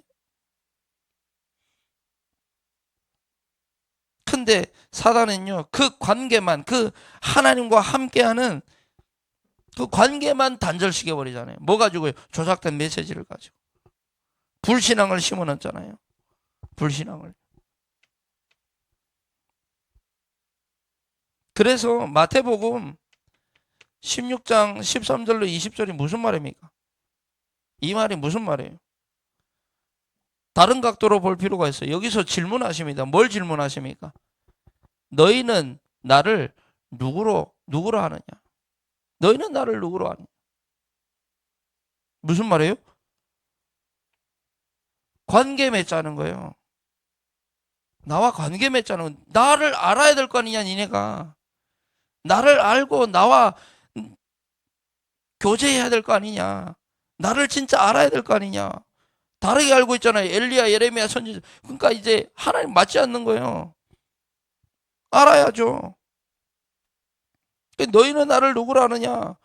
근데 사단은요, 그 관계만, 그 하나님과 함께하는 그 관계만 단절시켜 버리잖아요. 뭐 가지고요? 조작된 메시지를 가지고. 불신앙을 심어놨잖아요. 불신앙을. 그래서 마태복음 16장 13절로 20절이 무슨 말입니까? 이 말이 무슨 말이에요? 다른 각도로 볼 필요가 있어요. 여기서 질문하십니다. 뭘 질문하십니까? 너희는 나를 누구로 하느냐? 너희는 나를 누구로 하느냐? 무슨 말이에요? 관계 맺자는 거예요. 나와 관계 맺자는 거. 나를 알아야 될 거 아니냐, 니네가. 나를 알고 나와 교제해야 될 거 아니냐. 나를 진짜 알아야 될 거 아니냐. 다르게 알고 있잖아요. 엘리야, 예레미야, 선지자. 그러니까 이제 하나님 맞지 않는 거예요. 알아야죠. 너희는 나를 누구로 아느냐.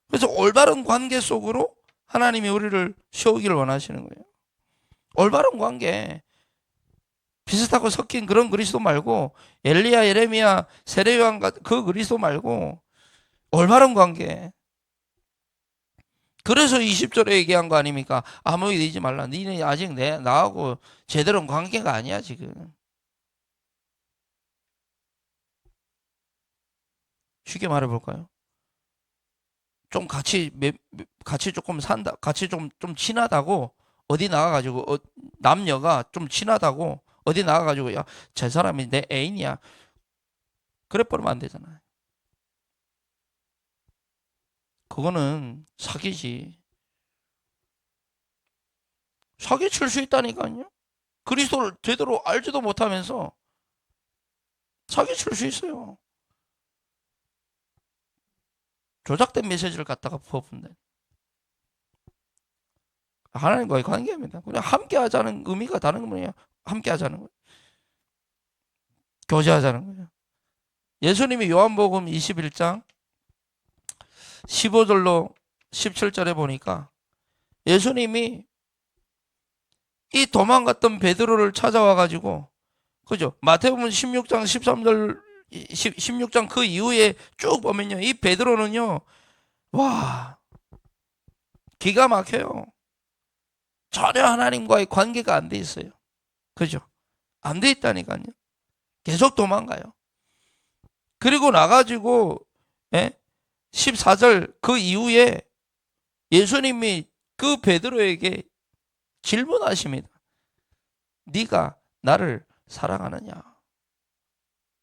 그래서 올바른 관계 속으로 하나님이 우리를 세우기를 원하시는 거예요. 올바른 관계. 비슷하고 섞인 그런 그리스도 말고, 엘리야, 예레미야, 세례요한 그 그리스도 말고 올바른 관계. 그래서 20절에 얘기한 거 아닙니까? 아무 일 되지 말라. 니네 아직 나하고 제대로 관계가 아니야 지금. 쉽게 말해볼까요? 좀 같이 조금 산다, 같이 좀 친하다고 어디 나가가지고 남녀가 좀 친하다고 어디 나가가지고 야, 저 사람이 내 애인이야. 그래 버리면 안 되잖아요. 그거는 사기지. 사기칠 수 있다니까요. 그리스도를 제대로 알지도 못하면서 사기칠 수 있어요. 조작된 메시지를 갖다가 퍼붓는 하나님과의 관계입니다. 그냥 함께 하자는 의미가 다른 거 뭐예요? 함께 하자는 거예요. 교제하자는 거예요. 예수님이 요한복음 21장 15절로 17절에 보니까 예수님이 이 도망갔던 베드로를 찾아와 가지고, 그죠? 마태복음 16장 13절 16장 그 이후에 쭉 보면요. 이 베드로는요. 와, 기가 막혀요. 전혀 하나님과의 관계가 안 돼 있어요. 그죠? 안 돼 있다니까요. 계속 도망가요. 그리고 나가지고 14절 그 이후에 예수님이 그 베드로에게 질문하십니다. 네가 나를 사랑하느냐?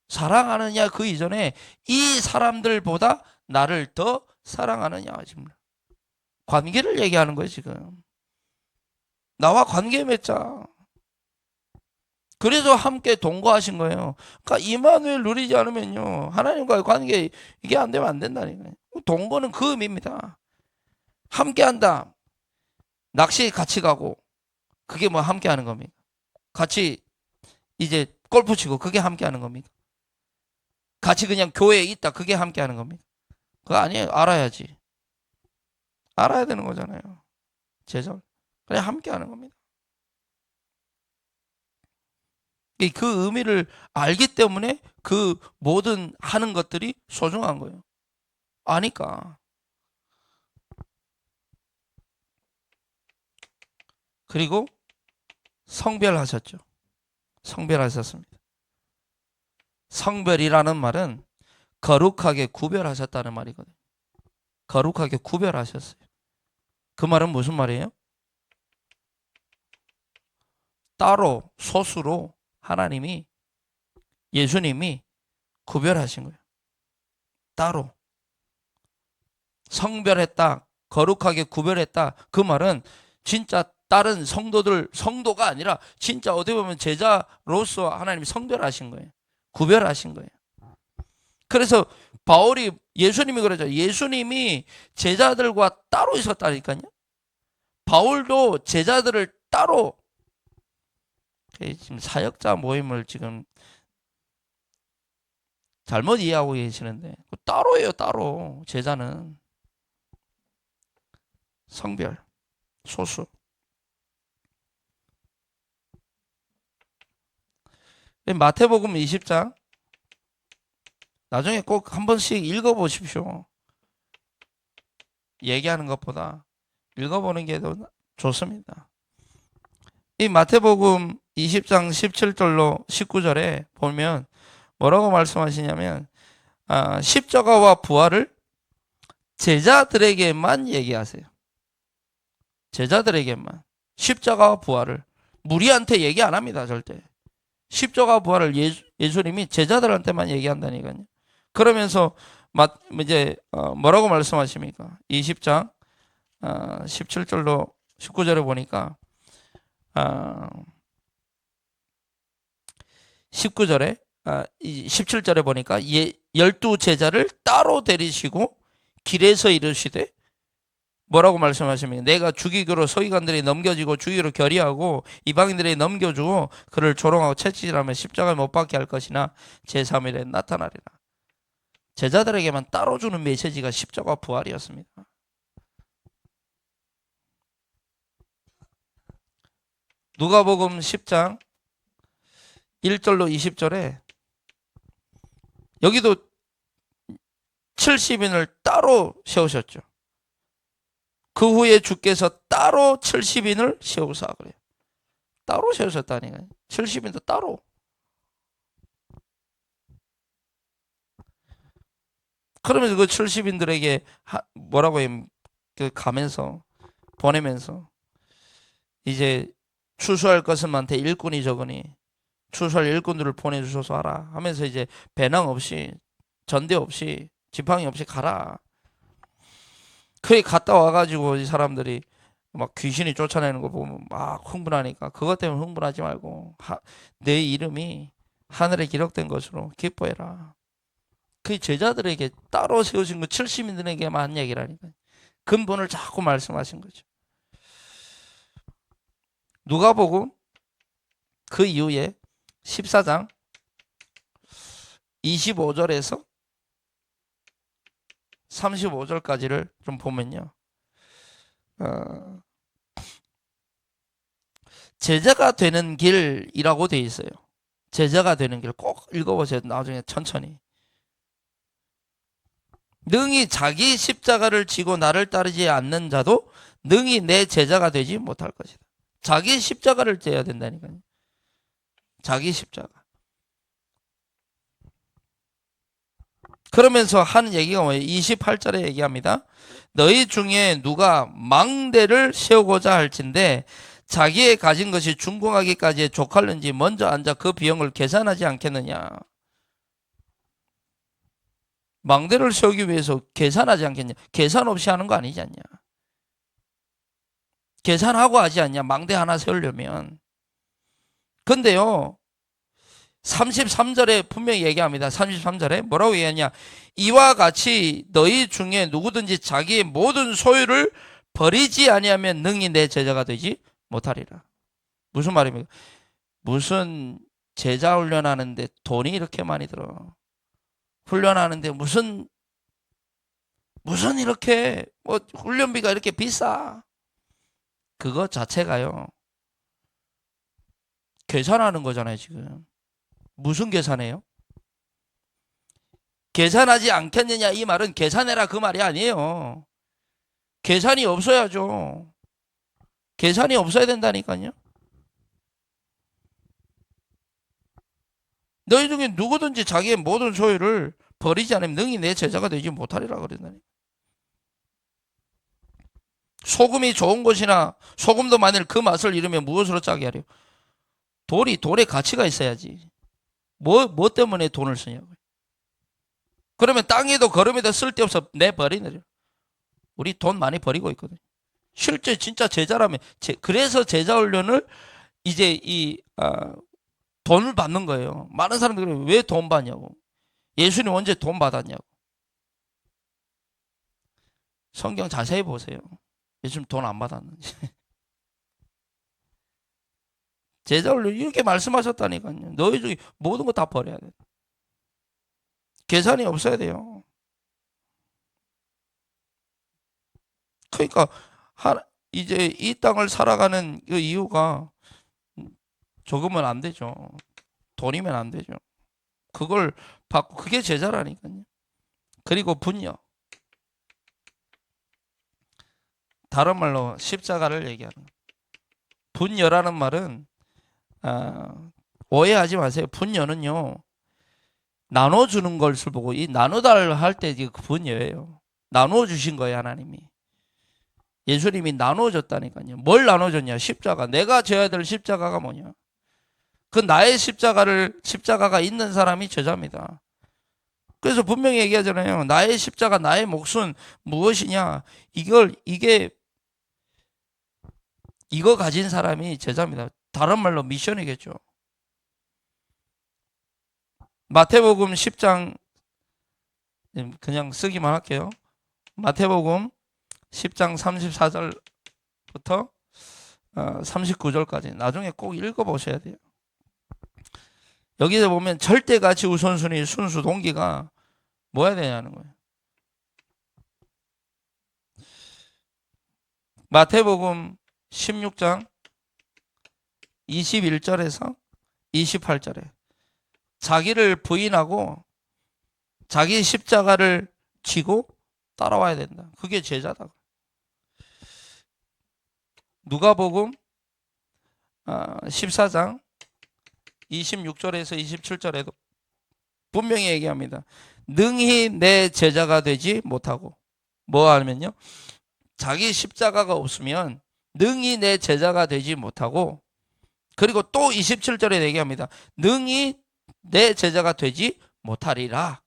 사랑하느냐? 그 이전에 이 사람들보다 나를 더 사랑하느냐 하십니다. 관계를 얘기하는 거예요 지금. 나와 관계 맺자. 그래서 함께 동거하신 거예요. 그러니까 이마누엘 누리지 않으면요 하나님과의 관계 이게 안 되면 안 된다니까요. 동거는 그 의미입니다. 함께한다. 낚시 같이 가고 그게 뭐 함께하는 겁니까? 같이 이제 골프 치고 그게 함께하는 겁니까? 같이 그냥 교회에 있다. 그게 함께 하는 겁니다. 그거 아니에요. 알아야지. 알아야 되는 거잖아요. 제자. 그냥 함께 하는 겁니다. 그 의미를 알기 때문에 그 모든 하는 것들이 소중한 거예요. 아니까. 그리고 성별하셨죠. 성별하셨습니다. 성별이라는 말은 거룩하게 구별하셨다는 말이거든요. 거룩하게 구별하셨어요. 그 말은 무슨 말이에요? 따로 소수로 하나님이 예수님이 구별하신 거예요. 따로 성별했다, 거룩하게 구별했다. 그 말은 진짜 다른 성도가 아니라 진짜 어떻게 보면 제자로서 하나님이 성별하신 거예요. 구별하신 거예요. 그래서 바울이 예수님이 그러죠. 예수님이 제자들과 따로 있었다니까요. 바울도 제자들을 따로, 지금 사역자 모임을 지금 잘못 이해하고 계시는데, 따로예요. 따로. 제자는 성별, 소수. 마태복음 20장 나중에 꼭 한 번씩 읽어보십시오. 얘기하는 것보다 읽어보는 게 더 좋습니다. 이 마태복음 20장 17절로 19절에 보면 뭐라고 말씀하시냐면, 십자가와 부활을 제자들에게만 얘기하세요. 제자들에게만. 십자가와 부활을 무리한테 얘기 안 합니다. 절대. 십자가와 부활을 예수님이 제자들한테만 얘기한다니까요. 그러면서 이제 뭐라고 말씀하십니까? 20장 17절로 19절에 보니까 19절에 17절에 보니까 12제자를 따로 데리시고 길에서 이르시되, 뭐라고 말씀하십니까? 내가 죽이기로 서기관들이 넘겨지고 주기로 결의하고 이방인들이 넘겨주고 그를 조롱하고 채찍질하며 십자가에 못 박게 할 것이나 제3일에 나타나리라. 제자들에게만 따로 주는 메시지가 십자가 부활이었습니다. 누가복음 10장 1절로 20절에 여기도 70인을 따로 세우셨죠. 그 후에 주께서 따로 70인을 세우사 그래요. 따로 세우셨다니까요. 70인도 따로. 그러면서 그 70인들에게 뭐라고 해요? 가면서 보내면서 이제 추수할 것은 많되 일꾼이 적으니 추수할 일꾼들을 보내주셔서 하라 하면서 이제 배낭 없이 전대 없이 지팡이 없이 가라. 거기 갔다 와가지고 이 사람들이 막 귀신이 쫓아내는 거 보면 막 흥분하니까 그것 때문에 흥분하지 말고 내 이름이 하늘에 기록된 것으로 기뻐해라. 그 제자들에게 따로 세우신 거 70인들에게만 얘기라니까. 근본을 자꾸 말씀하신 거죠. 누가복음 그 이후에 14장 25절에서 35절까지를 좀 보면요. 제자가 되는 길이라고 되어 있어요. 제자가 되는 길 꼭 읽어보세요. 나중에 천천히. 능히 자기 십자가를 지고 나를 따르지 않는 자도 능히 내 제자가 되지 못할 것이다. 자기 십자가를 져야 된다니까요. 자기 십자가. 그러면서 하는 얘기가 뭐예요? 28절에 얘기합니다. 너희 중에 누가 망대를 세우고자 할진대 자기의 가진 것이 준공하기까지 족할는지 먼저 앉아 그 비용을 계산하지 않겠느냐. 망대를 세우기 위해서 계산하지 않겠냐. 계산 없이 하는 거 아니지 않냐. 계산하고 하지 않냐. 망대 하나 세우려면. 근데요 33절에 분명히 얘기합니다. 33절에 뭐라고 얘기하냐. 이와 같이 너희 중에 누구든지 자기의 모든 소유를 버리지 아니하면 능히 내 제자가 되지 못하리라. 무슨 말입니까? 무슨 제자 훈련하는데 돈이 이렇게 많이 들어. 훈련하는데 무슨 이렇게 뭐 훈련비가 이렇게 비싸? 그거 자체가요, 계산하는 거잖아요. 지금 무슨 계산해요? 계산하지 않겠느냐 이 말은 계산해라 그 말이 아니에요. 계산이 없어야죠. 계산이 없어야 된다니까요. 너희 중에 누구든지 자기의 모든 소유를 버리지 않으면 능히 내 제자가 되지 못하리라 그랬다니. 소금이 좋은 것이나 소금도 만일 그 맛을 잃으면 무엇으로 짜게 하려? 돌의 가치가 있어야지. 뭐 때문에 돈을 쓰냐고요. 그러면 땅에도 걸음에도 쓸데없어 내버리느려. 우리 돈 많이 버리고 있거든요. 실제 진짜 제자라면 그래서 제자 훈련을 이제 돈을 받는 거예요. 많은 사람들이 왜 돈 받냐고. 예수님 언제 돈 받았냐고. 성경 자세히 보세요. 예수님 돈 안 받았는지. 제자 훈련 이렇게 말씀하셨다니까요. 너희 중에 모든 거 다 버려야 돼. 계산이 없어야 돼요. 그러니까 이제 이 땅을 살아가는 그 이유가 조금은 안 되죠. 돈이면 안 되죠. 그걸 받고 그게 제자라니까요. 그리고 분여. 다른 말로 십자가를 얘기하는 거예요. 분여라는 말은 오해하지 마세요. 분여는요, 나눠주는 것을 보고 이 나누다를 할 때 그 분여예요. 나누어 주신 거예요, 하나님이. 예수님이 나누어 줬다니까요. 뭘 나누어 줬냐? 십자가. 내가 져야 될 십자가가 뭐냐? 그 나의 십자가가 있는 사람이 제자입니다. 그래서 분명히 얘기하잖아요. 나의 십자가, 나의 몫은 무엇이냐? 이거 가진 사람이 제자입니다. 다른 말로 미션이겠죠. 마태복음 10장, 그냥 쓰기만 할게요. 마태복음 10장 34절부터 39절까지 나중에 꼭 읽어보셔야 돼요. 여기서 보면 절대가치 우선순위 순수 동기가 뭐야 되냐는 거예요. 마태복음 16장 21절에서 28절에 자기를 부인하고 자기 십자가를 지고 따라와야 된다. 그게 제자다. 누가복음 14장 26절에서 27절에도 분명히 얘기합니다. 능히 내 제자가 되지 못하고 뭐 하면요, 자기 십자가가 없으면 능히 내 제자가 되지 못하고, 그리고 또 27절에 얘기합니다. 능히 내 제자가 되지 못하리라.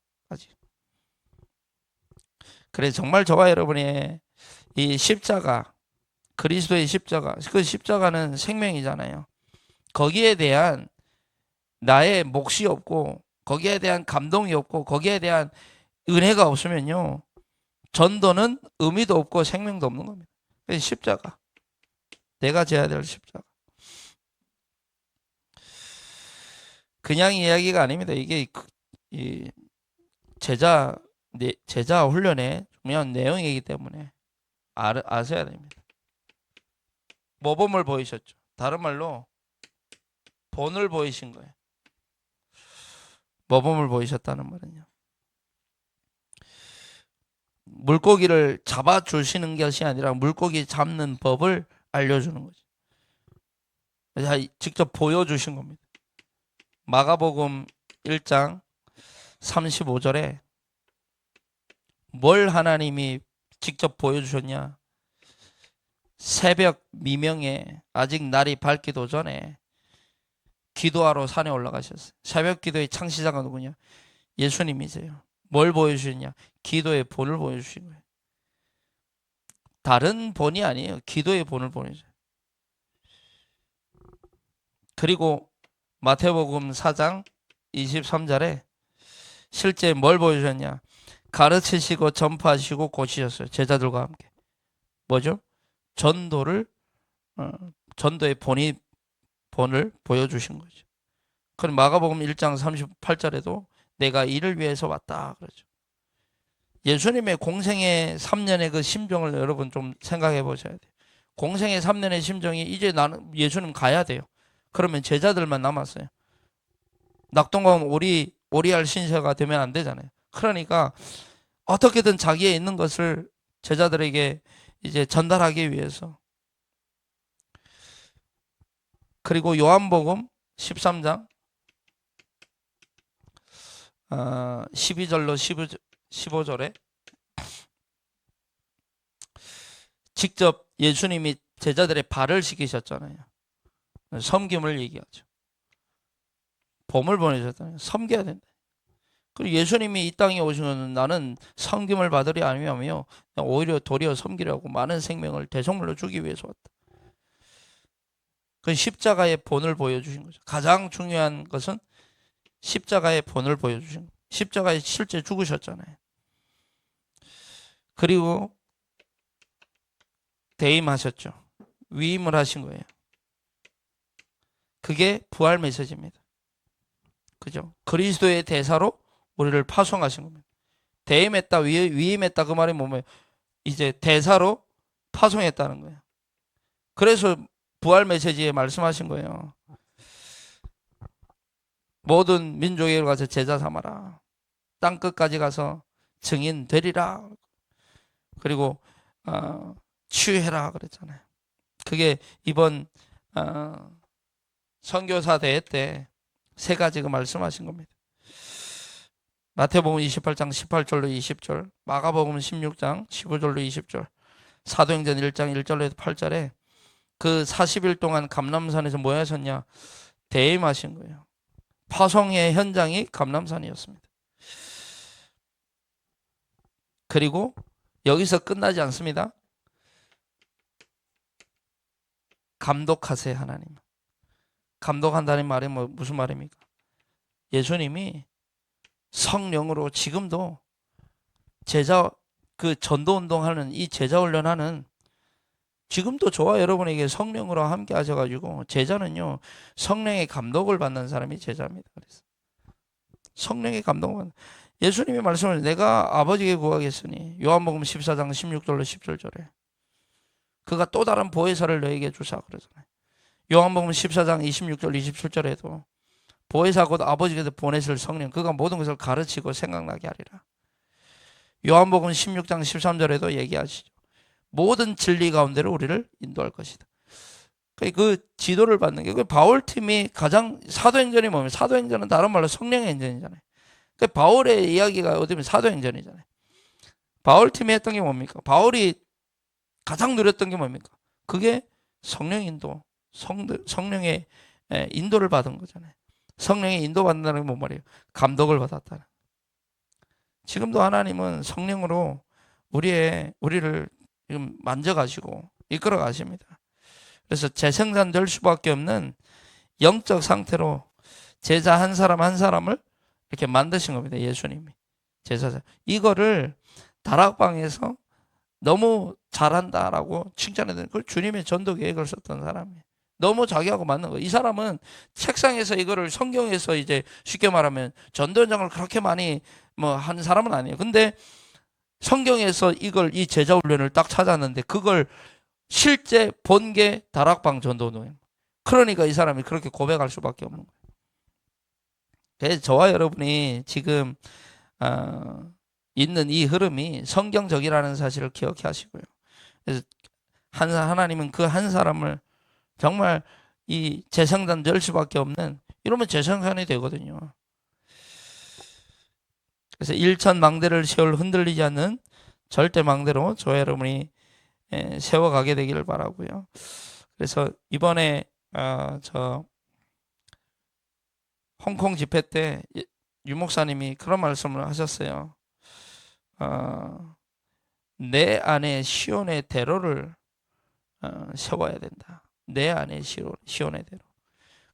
그래 정말 저와 여러분의 이 십자가, 그리스도의 십자가, 그 십자가는 생명이잖아요. 거기에 대한 나의 몫이 없고 거기에 대한 감동이 없고 거기에 대한 은혜가 없으면요, 전도는 의미도 없고 생명도 없는 겁니다. 십자가, 내가 져야 될 십자가. 그냥 이야기가 아닙니다. 이게 제자 훈련의 중요한 내용이기 때문에 아셔야 됩니다. 모범을 보이셨죠. 다른 말로 본을 보이신 거예요. 모범을 보이셨다는 말은요, 물고기를 잡아주시는 것이 아니라 물고기 잡는 법을 알려주는 거죠. 직접 보여주신 겁니다. 마가복음 1장 35절에 뭘 하나님이 직접 보여주셨냐? 새벽 미명에 아직 날이 밝기도 전에 기도하러 산에 올라가셨어요. 새벽 기도의 창시자가 누구냐? 예수님이세요. 뭘 보여주셨냐? 기도의 본을 보여주신 거예요. 다른 본이 아니에요. 기도의 본을 보여줘요. 그리고 마태복음 4장 23절에 실제 뭘 보여주셨냐? 가르치시고 전파하시고 고치셨어요. 제자들과 함께. 뭐죠? 전도의 본을 보여주신 거죠. 그럼 마가복음 1장 38절에도 내가 이를 위해서 왔다 그러죠. 예수님의 공생의 3년의 그 심정을 여러분 좀 생각해 보셔야 돼요. 공생의 3년의 심정이 이제 나는 예수님 가야 돼요. 그러면 제자들만 남았어요. 낙동강 오리알 신세가 되면 안 되잖아요. 그러니까 어떻게든 자기의 있는 것을 제자들에게 이제 전달하기 위해서. 그리고 요한복음 13장 12절로 15절에 직접 예수님이 제자들의 발을 씻기셨잖아요. 섬김을 얘기하죠. 봄을 보내셨잖아요. 섬겨야 된다. 그리고 예수님이 이 땅에 오신 것은 나는 섬김을 받으리 아니하며 오히려 도리어 섬기려고 많은 생명을 대속물로 주기 위해서 왔다. 그 십자가의 본을 보여주신 거죠. 가장 중요한 것은 십자가의 본을 보여주신 거예요. 십자가에 실제 죽으셨잖아요. 그리고 대임하셨죠. 위임을 하신 거예요. 그게 부활 메시지입니다. 그죠? 그리스도의 대사로 우리를 파송하신 겁니다. 대임했다, 위임했다 그 말이 뭐예요? 이제 대사로 파송했다는 거예요. 그래서 부활 메시지에 말씀하신 거예요. 모든 민족에 가서 제자 삼아라. 땅 끝까지 가서 증인 되리라. 그리고 치유해라 그랬잖아요. 그게 이번 선교사 대회 때 세 가지 그 말씀하신 겁니다. 마태복음 28장 18절로 20절, 마가복음 16장 15절로 20절, 사도행전 1장 1절로 8절에 그 40일 동안 감람산에서 뭐 하셨냐? 대임하신 거예요. 파송의 현장이 감람산이었습니다. 그리고 여기서 끝나지 않습니다. 감독하세요, 하나님. 감독한다는 말이 무슨 말입니까? 예수님이 성령으로 지금도 제자 그 전도 운동하는 이 제자 훈련하는 지금도 저와 여러분에게 성령으로 함께 하셔가지고 제자는요 성령의 감독을 받는 사람이 제자입니다. 그래서 성령의 감동을 받는 예수님이 말씀을 내가 아버지께 구하겠으니 요한복음 14장 16절로 17절에 그가 또 다른 보혜사를 너에게 주사 그러잖아요. 요한복음 14장 26절 27절에도 보혜사 곧 아버지께서 보내실 성령 그가 모든 것을 가르치고 생각나게 하리라. 요한복음 16장 13절에도 얘기하시죠. 모든 진리 가운데로 우리를 인도할 것이다. 그 지도를 받는 게 그 바울팀이 가장 사도행전이 뭐냐면 사도행전은 다른 말로 성령의 행전이잖아요. 그 바울의 이야기가 어디면 사도행전이잖아요. 바울팀이 했던 게 뭡니까? 바울이 가장 누렸던 게 뭡니까? 그게 성령 인도, 성령의 인도를 받은 거잖아요. 성령의 인도 받는다는 게 뭔 말이에요? 감독을 받았다는. 지금도 하나님은 성령으로 우리를 지금 만져가시고 이끌어 가십니다. 그래서 재생산될 수밖에 없는 영적 상태로 제자 한 사람 한 사람을 이렇게 만드신 겁니다. 예수님이 제자 이거를 다락방에서 너무 잘한다라고 칭찬해드리는 그 주님의 전도 계획을 썼던 사람이에요. 너무 자기하고 맞는 거. 이 사람은 책상에서 이거를 성경에서 이제 쉽게 말하면 전도 현장을 그렇게 많이 한 사람은 아니에요. 근데 성경에서 이 제자 훈련을 딱 찾았는데 그걸 실제 본 게 다락방 전도운동이에요. 그러니까 이 사람이 그렇게 고백할 수밖에 없는 거예요. 그래서 저와 여러분이 지금 있는 이 흐름이 성경적이라는 사실을 기억해 하시고요. 그래서 하나님은 그 한 사람을 정말 이 재생산 될 수밖에 없는 이러면 재생산이 되거든요. 그래서 일천망대를 세울 흔들리지 않는 절대 망대로 저와 여러분이 세워가게 되기를 바라고요. 그래서 이번에 저 홍콩 집회 때 유 목사님이 그런 말씀을 하셨어요. 내 안에 시온의 대로를 세워야 된다. 내 안에 시온의 대로.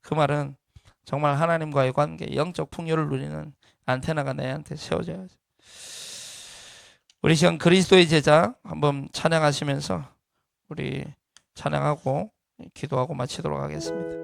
그 말은 정말 하나님과의 관계, 영적 풍요를 누리는 안테나가 내한테 세워져야죠. 우리 시간 그리스도의 제자 한번 찬양하시면서 우리 찬양하고 기도하고 마치도록 하겠습니다.